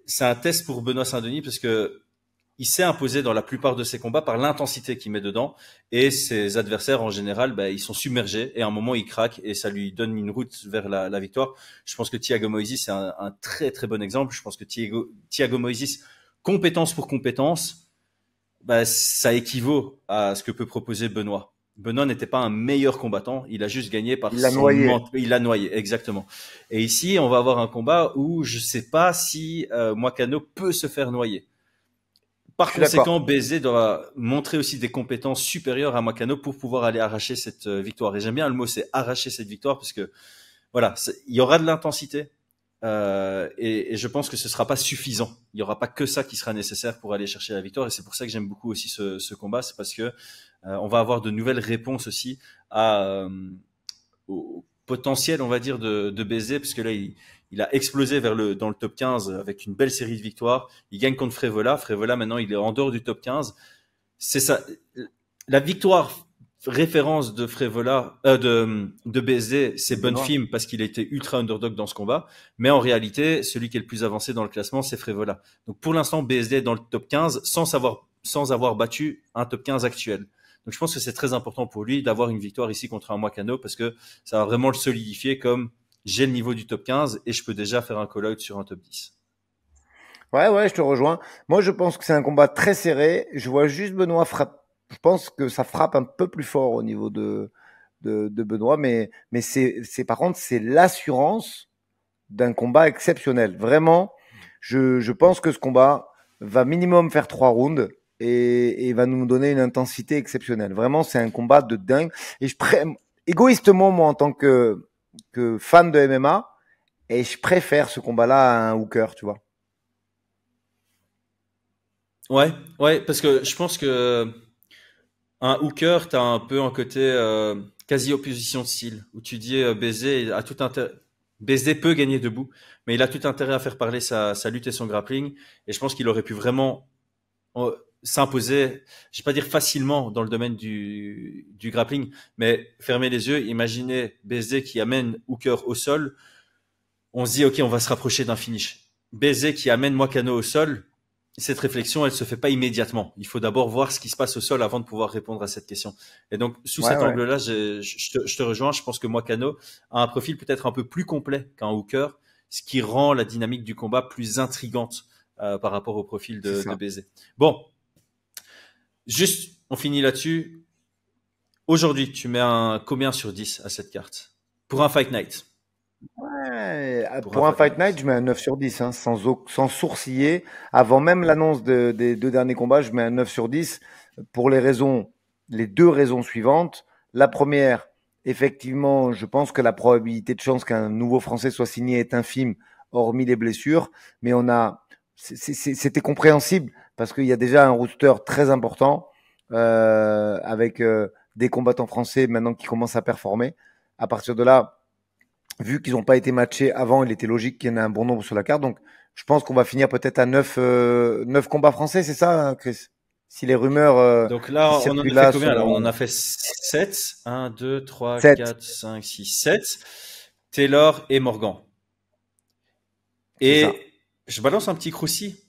c'est un test pour Benoît Saint-Denis parce que il s'est imposé dans la plupart de ses combats par l'intensité qu'il met dedans. Et ses adversaires, en général, ils sont submergés. Et à un moment, il craque et ça lui donne une route vers la victoire. Je pense que Thiago Moises, c'est un très bon exemple. Je pense que Thiago Moises, compétence pour compétence, ça équivaut à ce que peut proposer Benoît. Benoît n'était pas un meilleur combattant, il a juste gagné par il l'a noyé, exactement. Et ici, on va avoir un combat où je sais pas si Moicano peut se faire noyer. Par conséquent, BSD doit montrer aussi des compétences supérieures à Moicano pour pouvoir aller arracher cette victoire. Et j'aime bien le mot, c'est arracher cette victoire parce que voilà, il y aura de l'intensité. Et je pense que ce sera pas suffisant. Il y aura pas que ça qui sera nécessaire pour aller chercher la victoire. Et c'est pour ça que j'aime beaucoup aussi ce combat. C'est parce que on va avoir de nouvelles réponses aussi au potentiel, on va dire, de BSD, parce que là, il a explosé dans le top 15 avec une belle série de victoires. Il gagne contre Frevola. Frevola, maintenant, il est en dehors du top 15. C'est ça. La victoire référence de Frevola, de BSD, c'est Bonfim parce qu'il a été ultra underdog dans ce combat. Mais en réalité, celui qui est le plus avancé dans le classement, c'est Frevola. Donc, pour l'instant, BSD est dans le top 15 sans avoir battu un top 15 actuel. Donc, je pense que c'est très important pour lui d'avoir une victoire ici contre un Moicano parce que ça va vraiment le solidifier comme j'ai le niveau du top 15 et je peux déjà faire un call-out sur un top 10. Ouais, je te rejoins. Moi, je pense que c'est un combat très serré. Je vois juste Benoît frapper. Je pense que ça frappe un peu plus fort au niveau de Benoît, mais c'est par contre, c'est l'assurance d'un combat exceptionnel. Vraiment, je pense que ce combat va minimum faire 3 rounds et va nous donner une intensité exceptionnelle. Vraiment, c'est un combat de dingue. Et égoïstement, moi, en tant que fan de MMA, et je préfère ce combat-là à un hooker, tu vois. Ouais, parce que je pense que un hooker, t'as un peu un côté quasi opposition de style, où tu dis BZ a tout intérêt. BZ peut gagner debout, mais il a tout intérêt à faire parler sa lutte et son grappling. Et je pense qu'il aurait pu vraiment s'imposer, je vais pas dire facilement dans le domaine du grappling, mais fermer les yeux, imaginez BZ qui amène hooker au sol, on se dit ok, on va se rapprocher d'un finish. BZ qui amène Moicano au sol, cette réflexion, elle se fait pas immédiatement. Il faut d'abord voir ce qui se passe au sol avant de pouvoir répondre à cette question. Et donc, sous cet angle-là, je te rejoins. Je pense que Moicano a un profil peut-être un peu plus complet qu'un hooker, ce qui rend la dynamique du combat plus intrigante par rapport au profil de BZ. Bon, juste, on finit là-dessus. Aujourd'hui, tu mets un combien sur 10 à cette carte pour un Fight Night? Ouais, pour un Fight Night, je mets un 9 sur 10, hein, sans sourciller. Avant même l'annonce des 2 derniers combats, je mets un 9 sur 10 pour les 2 raisons suivantes. La première, effectivement, je pense que la probabilité de chance qu'un nouveau Français soit signé est infime, hormis les blessures. Mais c'était compréhensible parce qu'il y a déjà un roster très important avec des combattants français maintenant qui commencent à performer. À partir de là, vu qu'ils n'ont pas été matchés avant, il était logique qu'il y en ait un bon nombre sur la carte. Donc, je pense qu'on va finir peut-être à 9 combats français, c'est ça, Chris? Si les rumeurs. Donc là, on en a fait combien? Alors, on en a fait 7. 1, 2, 3, 7. 4, 5, 6, 7. Taylor et Morgan. Et je balance un petit croussi.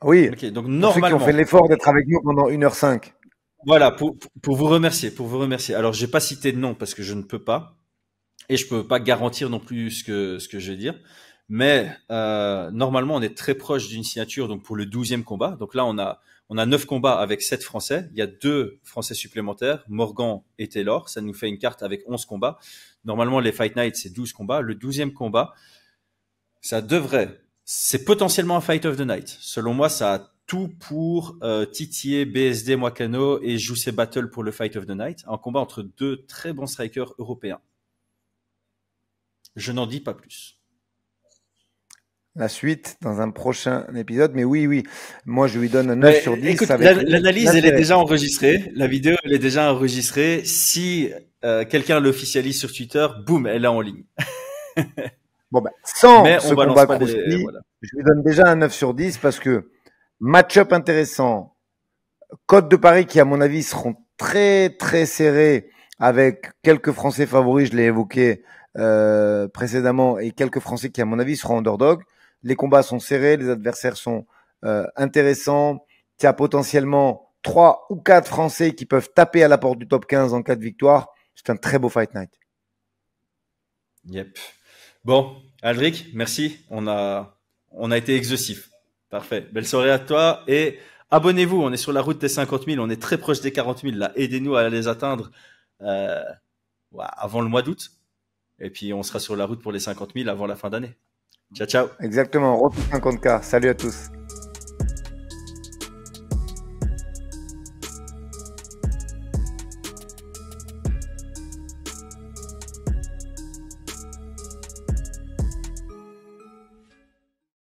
Oui. Okay, donc, normalement. Pour ceux qui ont fait l'effort d'être avec nous pendant 1h05. Voilà, pour vous remercier, Alors, j'ai pas cité de nom parce que je ne peux pas. Et je peux pas garantir non plus ce que je vais dire. Mais normalement, on est très proche d'une signature donc pour le 12e combat. Donc là, on a 9 combats avec 7 Français. Il y a 2 Français supplémentaires, Morgan et Taylor. Ça nous fait une carte avec 11 combats. Normalement, les Fight Night, c'est 12 combats. Le 12e combat, c'est potentiellement un Fight of the Night. Selon moi, ça a tout pour titiller BSD, Moicano et Juicy Battle pour le Fight of the Night. Un combat entre 2 très bons strikers européens. Je n'en dis pas plus. La suite dans un prochain épisode, mais oui, moi je lui donne un 9 sur 10. Écoute, l'analyse, elle est déjà enregistrée. La vidéo, elle est déjà enregistrée. Si quelqu'un l'officialise sur Twitter, boum, elle est en ligne. Bon, sans ce combat croustillant, voilà. Je lui donne déjà un 9 sur 10 parce que match-up intéressant, cote de Paris qui, à mon avis, seront très, très serrés avec quelques Français favoris, je l'ai évoqué précédemment, et quelques Français qui, à mon avis, seront underdog. Les combats sont serrés, les adversaires sont intéressants. Il y a potentiellement 3 ou 4 Français qui peuvent taper à la porte du top 15 en cas de victoire. C'est un très beau Fight Night. Yep. Bon, Aldric, merci. On a été exhaustif. Parfait. Belle soirée à toi et abonnez-vous. On est sur la route des 50 000. On est très proche des 40 000. Là, aidez-nous à les atteindre avant le mois d'août. Et puis, on sera sur la route pour les 50 000 avant la fin d'année. Ciao, ciao. Exactement. Retour 50K. Salut à tous.